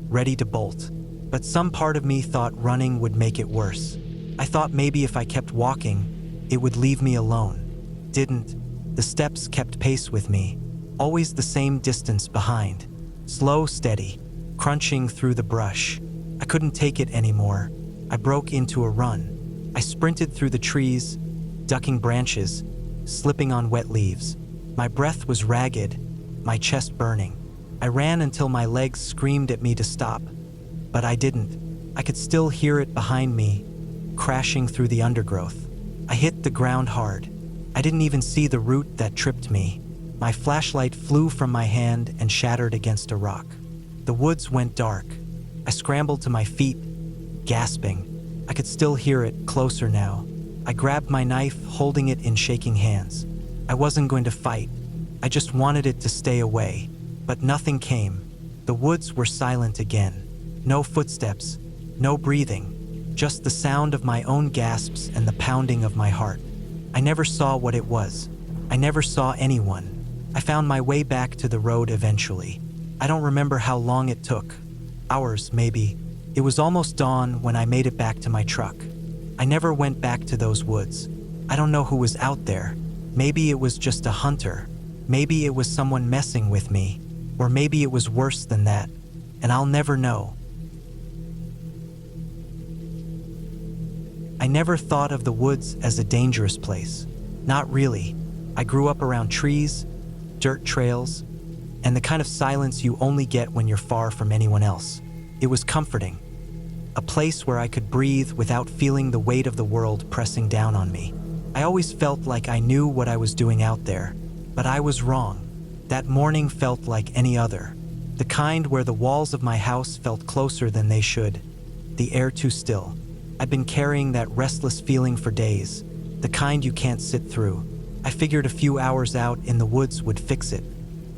ready to bolt. But some part of me thought running would make it worse. I thought maybe if I kept walking, it would leave me alone. Didn't. The steps kept pace with me, always the same distance behind. Slow, steady, crunching through the brush. I couldn't take it anymore. I broke into a run. I sprinted through the trees, ducking branches, slipping on wet leaves. My breath was ragged, my chest burning. I ran until my legs screamed at me to stop, but I didn't. I could still hear it behind me, crashing through the undergrowth. I hit the ground hard. I didn't even see the root that tripped me. My flashlight flew from my hand and shattered against a rock. The woods went dark. I scrambled to my feet, gasping. I could still hear it, closer now. I grabbed my knife, holding it in shaking hands. I wasn't going to fight. I just wanted it to stay away. But nothing came. The woods were silent again. No footsteps, no breathing, just the sound of my own gasps and the pounding of my heart. I never saw what it was. I never saw anyone. I found my way back to the road eventually. I don't remember how long it took. Hours, maybe. It was almost dawn when I made it back to my truck. I never went back to those woods. I don't know who was out there. Maybe it was just a hunter. Maybe it was someone messing with me. Or maybe it was worse than that. And I'll never know. I never thought of the woods as a dangerous place. Not really. I grew up around trees, dirt trails, and the kind of silence you only get when you're far from anyone else. It was comforting. A place where I could breathe without feeling the weight of the world pressing down on me. I always felt like I knew what I was doing out there, but I was wrong. That morning felt like any other. The kind where the walls of my house felt closer than they should. The air too still. I've been carrying that restless feeling for days, the kind you can't sit through. I figured a few hours out in the woods would fix it.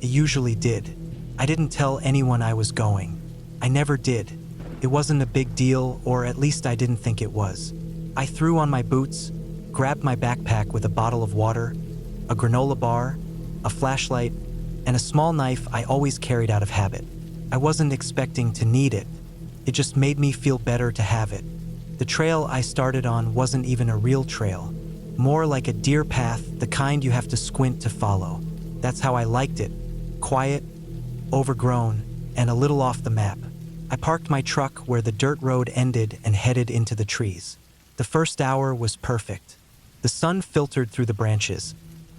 It usually did. I didn't tell anyone I was going. I never did. It wasn't a big deal, or at least I didn't think it was. I threw on my boots, grabbed my backpack with a bottle of water, a granola bar, a flashlight, and a small knife I always carried out of habit. I wasn't expecting to need it. It just made me feel better to have it. The trail I started on wasn't even a real trail. More like a deer path, the kind you have to squint to follow. That's how I liked it. Quiet, overgrown, and a little off the map. I parked my truck where the dirt road ended and headed into the trees. The first hour was perfect. The sun filtered through the branches,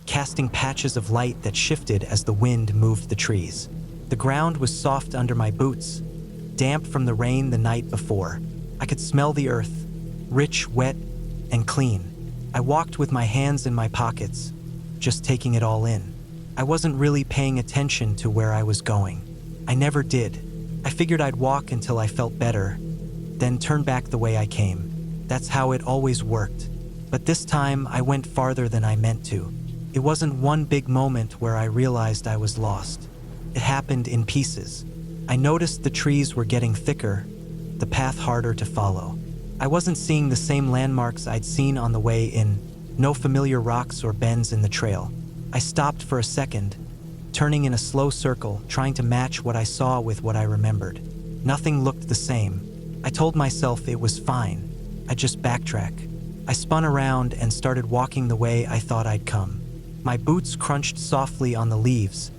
casting patches of light that shifted as the wind moved the trees. The ground was soft under my boots, damp from the rain the night before. I could smell the earth, rich, wet, and clean. I walked with my hands in my pockets, just taking it all in. I wasn't really paying attention to where I was going. I never did. I figured I'd walk until I felt better, then turn back the way I came. That's how it always worked. But this time, I went farther than I meant to. It wasn't one big moment where I realized I was lost. It happened in pieces. I noticed the trees were getting thicker, the path harder to follow. I wasn't seeing the same landmarks I'd seen on the way in, no familiar rocks or bends in the trail. I stopped for a second, turning in a slow circle, trying to match what I saw with what I remembered. Nothing looked the same. I told myself it was fine. I'd just backtrack. I spun around and started walking the way I thought I'd come. My boots crunched softly on the leaves,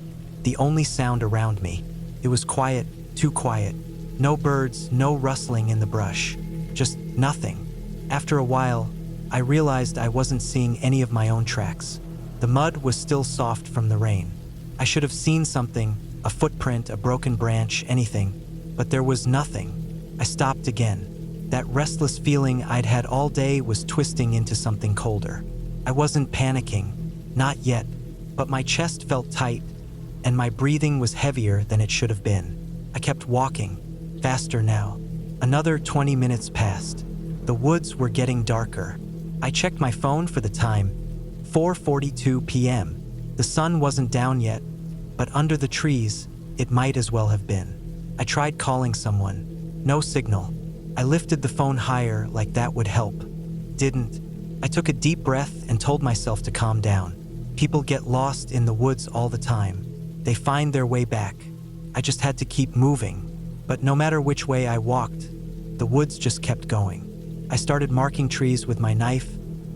the only sound around me. It was quiet, too quiet. No birds, no rustling in the brush. Just nothing. After a while, I realized I wasn't seeing any of my own tracks. The mud was still soft from the rain. I should have seen something, a footprint, a broken branch, anything, but there was nothing. I stopped again. That restless feeling I'd had all day was twisting into something colder. I wasn't panicking, not yet, but my chest felt tight, and my breathing was heavier than it should have been. I kept walking, faster now. Another 20 minutes passed. The woods were getting darker. I checked my phone for the time, 4:42 p.m. The sun wasn't down yet, but under the trees, it might as well have been. I tried calling someone. No signal. I lifted the phone higher like that would help. Didn't. I took a deep breath and told myself to calm down. People get lost in the woods all the time. They find their way back. I just had to keep moving. But no matter which way I walked, the woods just kept going. I started marking trees with my knife,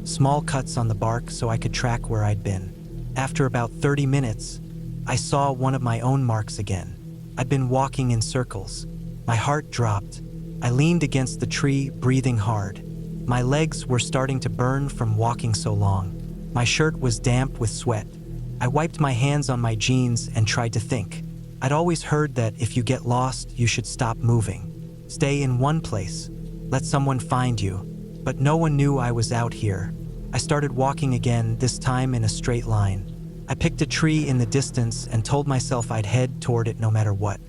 small cuts on the bark so I could track where I'd been. After about 30 minutes, I saw one of my own marks again. I'd been walking in circles. My heart dropped. I leaned against the tree, breathing hard. My legs were starting to burn from walking so long. My shirt was damp with sweat. I wiped my hands on my jeans and tried to think. I'd always heard that if you get lost, you should stop moving. Stay in one place. Let someone find you. But no one knew I was out here. I started walking again, this time in a straight line. I picked a tree in the distance and told myself I'd head toward it no matter what.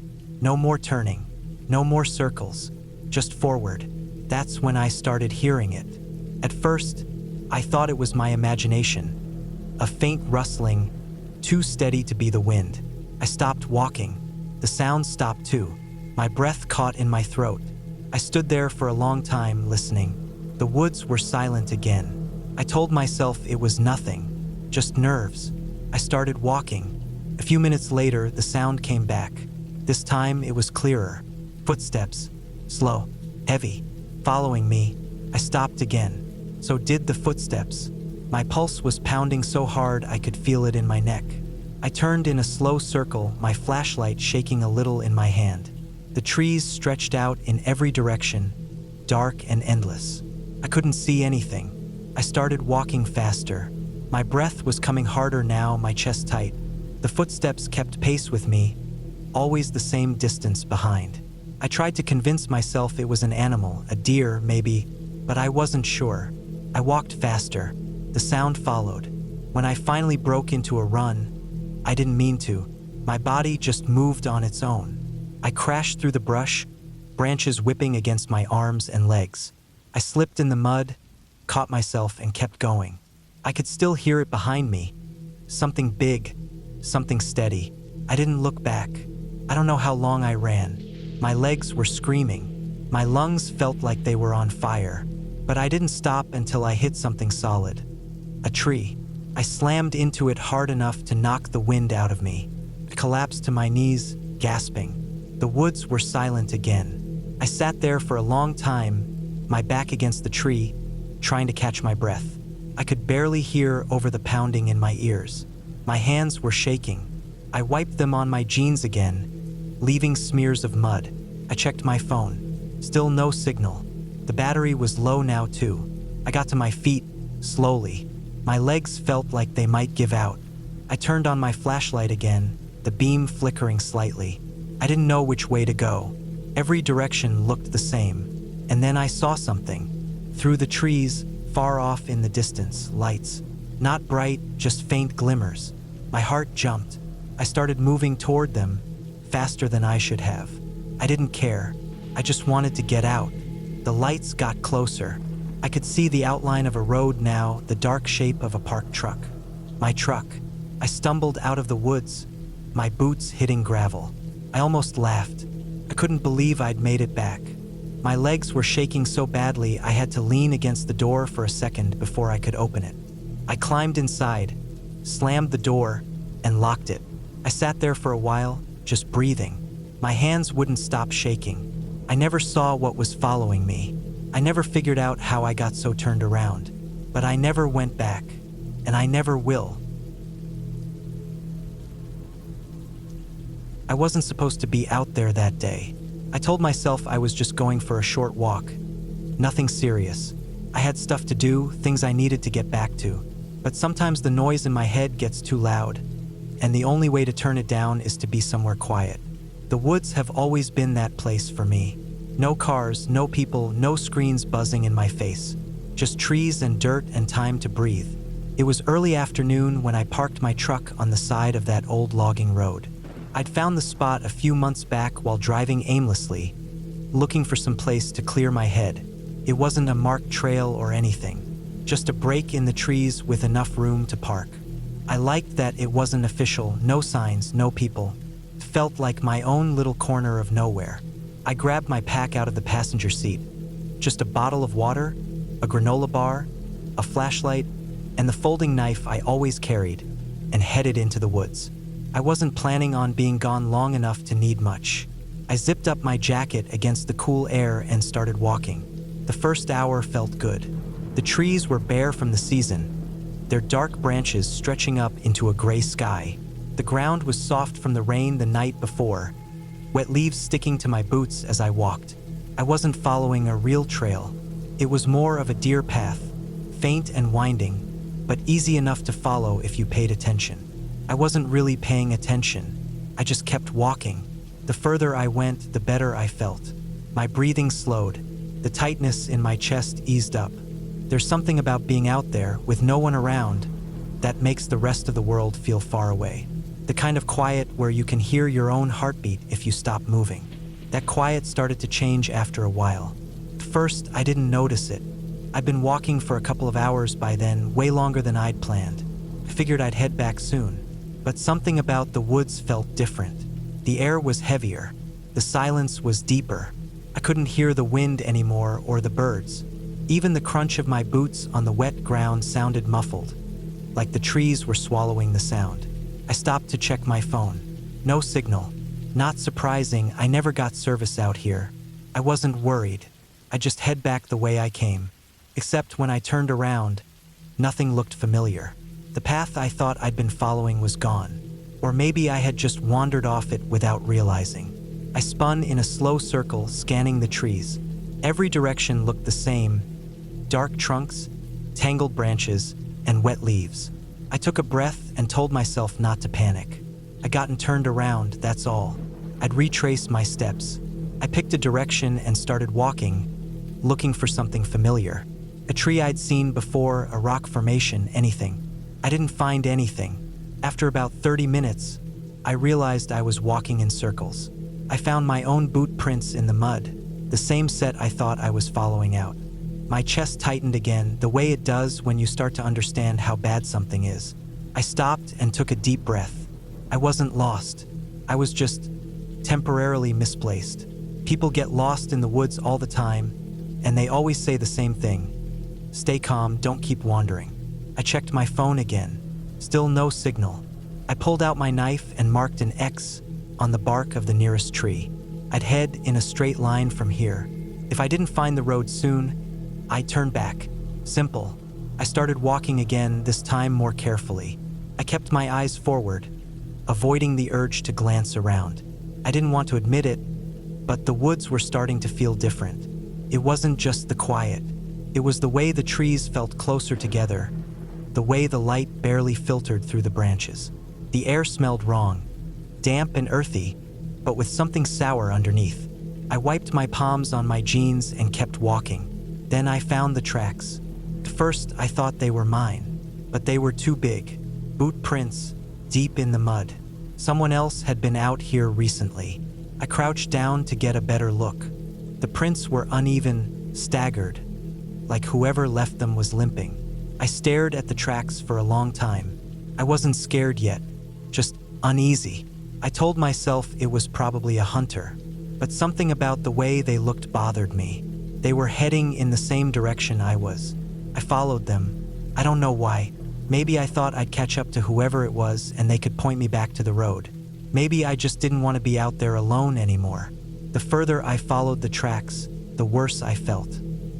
No more turning. No more circles. Just forward. That's when I started hearing it. At first, I thought it was my imagination. A faint rustling, too steady to be the wind. I stopped walking. The sound stopped too. My breath caught in my throat. I stood there for a long time, listening. The woods were silent again. I told myself it was nothing, just nerves. I started walking. A few minutes later, the sound came back. This time it was clearer. Footsteps, slow, heavy, following me. I stopped again. So did the footsteps. My pulse was pounding so hard I could feel it in my neck. I turned in a slow circle, my flashlight shaking a little in my hand. The trees stretched out in every direction, dark and endless. I couldn't see anything. I started walking faster. My breath was coming harder now, my chest tight. The footsteps kept pace with me, always the same distance behind. I tried to convince myself it was an animal, a deer maybe, but I wasn't sure. I walked faster. The sound followed. When I finally broke into a run, I didn't mean to. My body just moved on its own. I crashed through the brush, branches whipping against my arms and legs. I slipped in the mud, caught myself, and kept going. I could still hear it behind me. Something big, something steady. I didn't look back. I don't know how long I ran. My legs were screaming. My lungs felt like they were on fire. But I didn't stop until I hit something solid. A tree. I slammed into it hard enough to knock the wind out of me. I collapsed to my knees, gasping. The woods were silent again. I sat there for a long time, my back against the tree, trying to catch my breath. I could barely hear over the pounding in my ears. My hands were shaking. I wiped them on my jeans again, leaving smears of mud. I checked my phone. Still no signal. The battery was low now too. I got to my feet, slowly. My legs felt like they might give out. I turned on my flashlight again, the beam flickering slightly. I didn't know which way to go. Every direction looked the same. And then I saw something. Through the trees, far off in the distance, lights. Not bright, just faint glimmers. My heart jumped. I started moving toward them, faster than I should have. I didn't care. I just wanted to get out. The lights got closer. I could see the outline of a road now, the dark shape of a parked truck. My truck. I stumbled out of the woods, my boots hitting gravel. I almost laughed. I couldn't believe I'd made it back. My legs were shaking so badly I had to lean against the door for a second before I could open it. I climbed inside, slammed the door, and locked it. I sat there for a while, just breathing. My hands wouldn't stop shaking. I never saw what was following me. I never figured out how I got so turned around. But I never went back, and I never will. I wasn't supposed to be out there that day. I told myself I was just going for a short walk. Nothing serious. I had stuff to do, things I needed to get back to. But sometimes the noise in my head gets too loud, and the only way to turn it down is to be somewhere quiet. The woods have always been that place for me. No cars, no people, no screens buzzing in my face. Just trees and dirt and time to breathe. It was early afternoon when I parked my truck on the side of that old logging road. I'd found the spot a few months back while driving aimlessly, looking for some place to clear my head. It wasn't a marked trail or anything, just a break in the trees with enough room to park. I liked that it wasn't official, no signs, no people. It felt like my own little corner of nowhere. I grabbed my pack out of the passenger seat. Just a bottle of water, a granola bar, a flashlight, and the folding knife I always carried, and headed into the woods. I wasn't planning on being gone long enough to need much. I zipped up my jacket against the cool air and started walking. The first hour felt good. The trees were bare from the season, their dark branches stretching up into a gray sky. The ground was soft from the rain the night before, wet leaves sticking to my boots as I walked. I wasn't following a real trail. It was more of a deer path, faint and winding, but easy enough to follow if you paid attention. I wasn't really paying attention. I just kept walking. The further I went, the better I felt. My breathing slowed. The tightness in my chest eased up. There's something about being out there with no one around that makes the rest of the world feel far away. The kind of quiet where you can hear your own heartbeat if you stop moving. That quiet started to change after a while. At first, I didn't notice it. I'd been walking for a couple of hours by then, way longer than I'd planned. I figured I'd head back soon. But something about the woods felt different. The air was heavier. The silence was deeper. I couldn't hear the wind anymore or the birds. Even the crunch of my boots on the wet ground sounded muffled, like the trees were swallowing the sound. I stopped to check my phone. No signal. Not surprising, I never got service out here. I wasn't worried. I just head back the way I came. Except when I turned around, nothing looked familiar. The path I thought I'd been following was gone. Or maybe I had just wandered off it without realizing. I spun in a slow circle, scanning the trees. Every direction looked the same: dark trunks, tangled branches, and wet leaves. I took a breath and told myself not to panic. I got and turned around, that's all. I'd retraced my steps. I picked a direction and started walking, looking for something familiar. A tree I'd seen before, a rock formation, anything. I didn't find anything. After about 30 minutes, I realized I was walking in circles. I found my own boot prints in the mud, the same set I thought I was following out. My chest tightened again, the way it does when you start to understand how bad something is. I stopped and took a deep breath. I wasn't lost. I was just temporarily misplaced. People get lost in the woods all the time, and they always say the same thing: stay calm, don't keep wandering. I checked my phone again. Still no signal. I pulled out my knife and marked an X on the bark of the nearest tree. I'd head in a straight line from here. If I didn't find the road soon, I'd turn back. Simple. I started walking again, this time more carefully. I kept my eyes forward, avoiding the urge to glance around. I didn't want to admit it, but the woods were starting to feel different. It wasn't just the quiet. It was the way the trees felt closer together, the way the light barely filtered through the branches. The air smelled wrong, damp and earthy, but with something sour underneath. I wiped my palms on my jeans and kept walking. Then I found the tracks. At first, I thought they were mine, but they were too big. Boot prints, deep in the mud. Someone else had been out here recently. I crouched down to get a better look. The prints were uneven, staggered, like whoever left them was limping. I stared at the tracks for a long time. I wasn't scared yet, just uneasy. I told myself it was probably a hunter, but something about the way they looked bothered me. They were heading in the same direction I was. I followed them. I don't know why. Maybe I thought I'd catch up to whoever it was and they could point me back to the road. Maybe I just didn't want to be out there alone anymore. The further I followed the tracks, the worse I felt.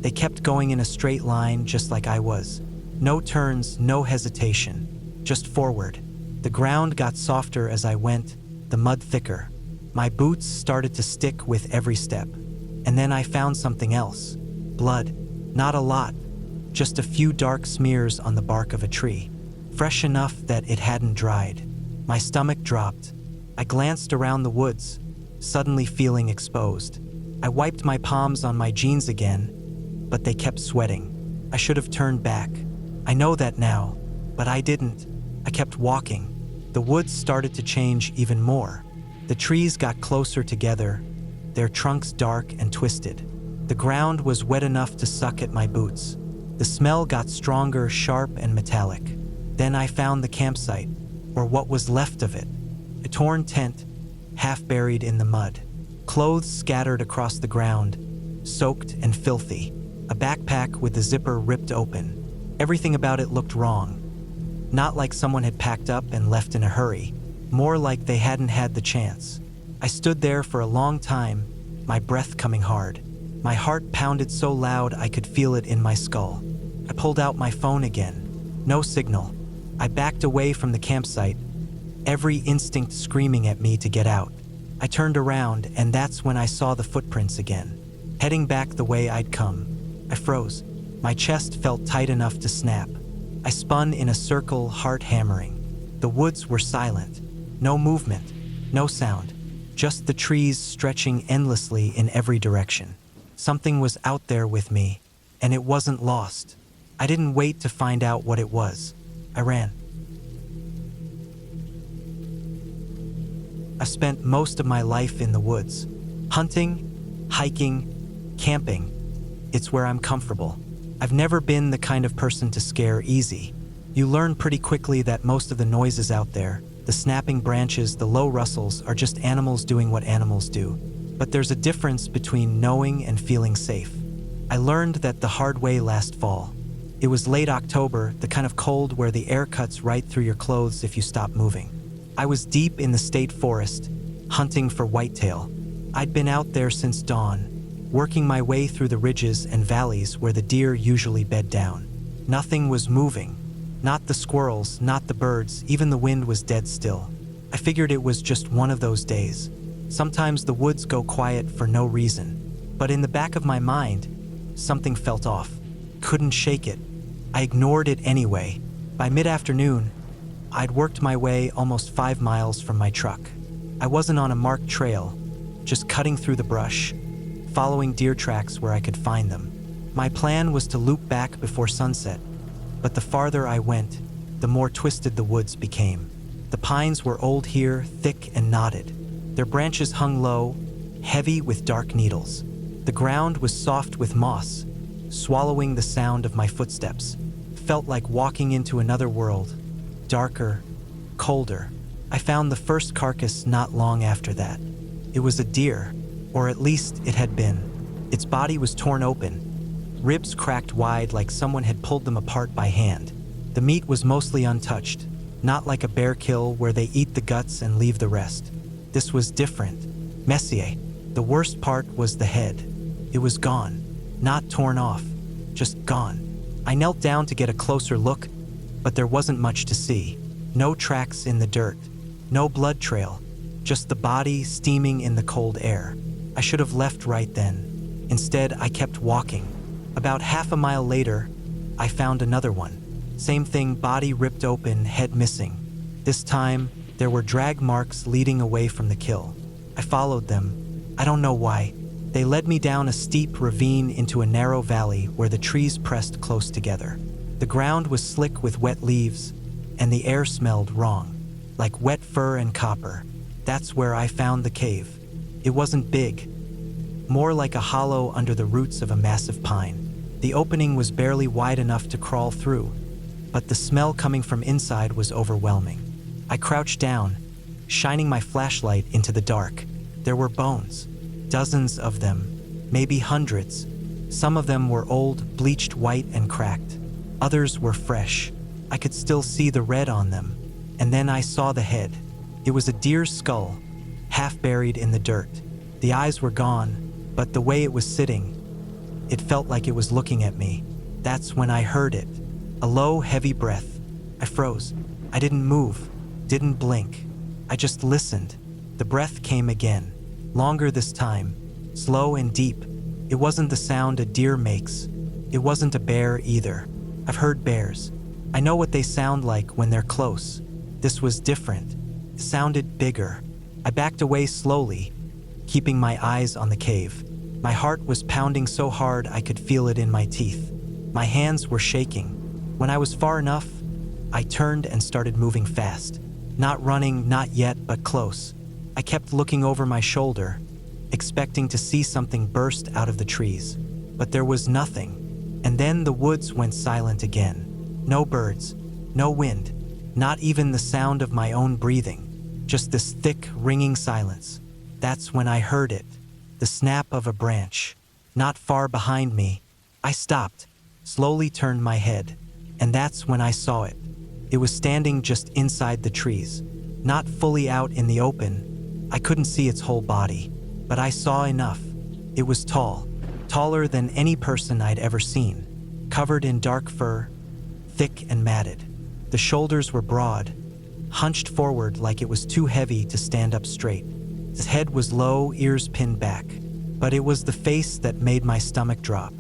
They kept going in a straight line just like I was. No turns, no hesitation, just forward. The ground got softer as I went, the mud thicker. My boots started to stick with every step. And then I found something else. Blood. Not a lot, just a few dark smears on the bark of a tree. Fresh enough that it hadn't dried. My stomach dropped. I glanced around the woods, suddenly feeling exposed. I wiped my palms on my jeans again, but they kept sweating. I should have turned back. I know that now, but I didn't. I kept walking. The woods started to change even more. The trees got closer together, their trunks dark and twisted. The ground was wet enough to suck at my boots. The smell got stronger, sharp, and metallic. Then I found the campsite, or what was left of it. A torn tent, half buried in the mud. Clothes scattered across the ground, soaked and filthy. A backpack with the zipper ripped open. Everything about it looked wrong. Not like someone had packed up and left in a hurry. More like they hadn't had the chance. I stood there for a long time, my breath coming hard. My heart pounded so loud I could feel it in my skull. I pulled out my phone again. No signal. I backed away from the campsite, every instinct screaming at me to get out. I turned around, and that's when I saw the footprints again, heading back the way I'd come. I froze. My chest felt tight enough to snap. I spun in a circle, heart hammering. The woods were silent. No movement, no sound. Just the trees stretching endlessly in every direction. Something was out there with me, and it wasn't lost. I didn't wait to find out what it was. I ran. I've spent most of my life in the woods. Hunting, hiking, camping. It's where I'm comfortable. I've never been the kind of person to scare easy. You learn pretty quickly that most of the noises out there, the snapping branches, the low rustles, are just animals doing what animals do. But there's a difference between knowing and feeling safe. I learned that the hard way last fall. It was late October, the kind of cold where the air cuts right through your clothes if you stop moving. I was deep in the state forest, hunting for whitetail. I'd been out there since dawn, working my way through the ridges and valleys where the deer usually bed down. Nothing was moving. Not the squirrels, not the birds, even the wind was dead still. I figured it was just one of those days. Sometimes the woods go quiet for no reason. But in the back of my mind, something felt off. Couldn't shake it. I ignored it anyway. By mid-afternoon, I'd worked my way almost 5 miles from my truck. I wasn't on a marked trail, just cutting through the brush, following deer tracks where I could find them. My plan was to loop back before sunset, but the farther I went, the more twisted the woods became. The pines were old here, thick and knotted. Their branches hung low, heavy with dark needles. The ground was soft with moss, swallowing the sound of my footsteps. Felt like walking into another world, darker, colder. I found the first carcass not long after that. It was a deer, or at least it had been. Its body was torn open, ribs cracked wide like someone had pulled them apart by hand. The meat was mostly untouched, not like a bear kill where they eat the guts and leave the rest. This was different. Messier. The worst part was the head. It was gone, not torn off, just gone. I knelt down to get a closer look, but there wasn't much to see. No tracks in the dirt, no blood trail, just the body steaming in the cold air. I should have left right then. Instead, I kept walking. About half a mile later, I found another one. Same thing, body ripped open, head missing. This time, there were drag marks leading away from the kill. I followed them. I don't know why. They led me down a steep ravine into a narrow valley where the trees pressed close together. The ground was slick with wet leaves, and the air smelled wrong, like wet fur and copper. That's where I found the cave. It wasn't big, more like a hollow under the roots of a massive pine. The opening was barely wide enough to crawl through, but the smell coming from inside was overwhelming. I crouched down, shining my flashlight into the dark. There were bones, dozens of them, maybe hundreds. Some of them were old, bleached white and cracked. Others were fresh. I could still see the red on them. And then I saw the head. It was a deer's skull, half buried in the dirt. The eyes were gone, but the way it was sitting, it felt like it was looking at me. That's when I heard it. A low, heavy breath. I froze. I didn't move, didn't blink. I just listened. The breath came again, longer this time, slow and deep. It wasn't the sound a deer makes. It wasn't a bear either. I've heard bears. I know what they sound like when they're close. This was different. It sounded bigger. I backed away slowly, keeping my eyes on the cave. My heart was pounding so hard I could feel it in my teeth. My hands were shaking. When I was far enough, I turned and started moving fast. Not running, not yet, but close. I kept looking over my shoulder, expecting to see something burst out of the trees. But there was nothing. And then the woods went silent again. No birds, no wind, not even the sound of my own breathing. Just this thick, ringing silence. That's when I heard it. The snap of a branch. Not far behind me. I stopped, slowly turned my head. And that's when I saw it. It was standing just inside the trees, not fully out in the open. I couldn't see its whole body, but I saw enough. It was tall, taller than any person I'd ever seen, covered in dark fur, thick and matted. The shoulders were broad, hunched forward like it was too heavy to stand up straight. His head was low, ears pinned back, but it was the face that made my stomach drop.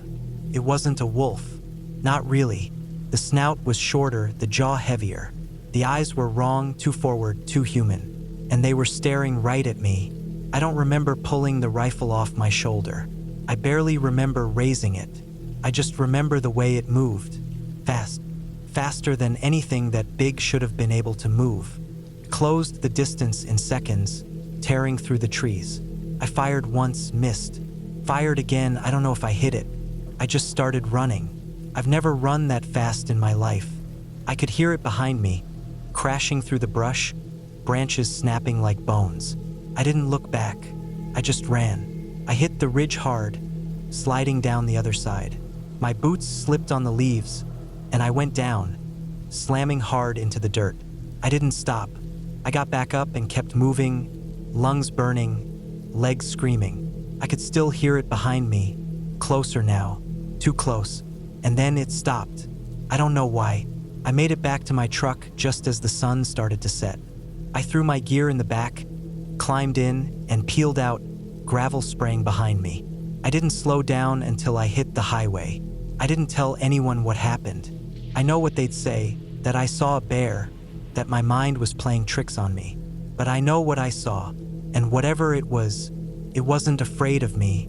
It wasn't a wolf, not really. The snout was shorter, the jaw heavier. The eyes were wrong, too forward, too human. And they were staring right at me. I don't remember pulling the rifle off my shoulder. I barely remember raising it. I just remember the way it moved. Fast. Faster than anything that big should have been able to move. Closed the distance in seconds, tearing through the trees. I fired once, missed. Fired again, I don't know if I hit it. I just started running. I've never run that fast in my life. I could hear it behind me, crashing through the brush, branches snapping like bones. I didn't look back. I just ran. I hit the ridge hard, sliding down the other side. My boots slipped on the leaves, and I went down, slamming hard into the dirt. I didn't stop. I got back up and kept moving, lungs burning, legs screaming. I could still hear it behind me, closer now, too close, and then it stopped. I don't know why. I made it back to my truck just as the sun started to set. I threw my gear in the back, climbed in, and peeled out, gravel spraying behind me. I didn't slow down until I hit the highway. I didn't tell anyone what happened. I know what they'd say, that I saw a bear, that my mind was playing tricks on me. But I know what I saw, and whatever it wasn't afraid of me,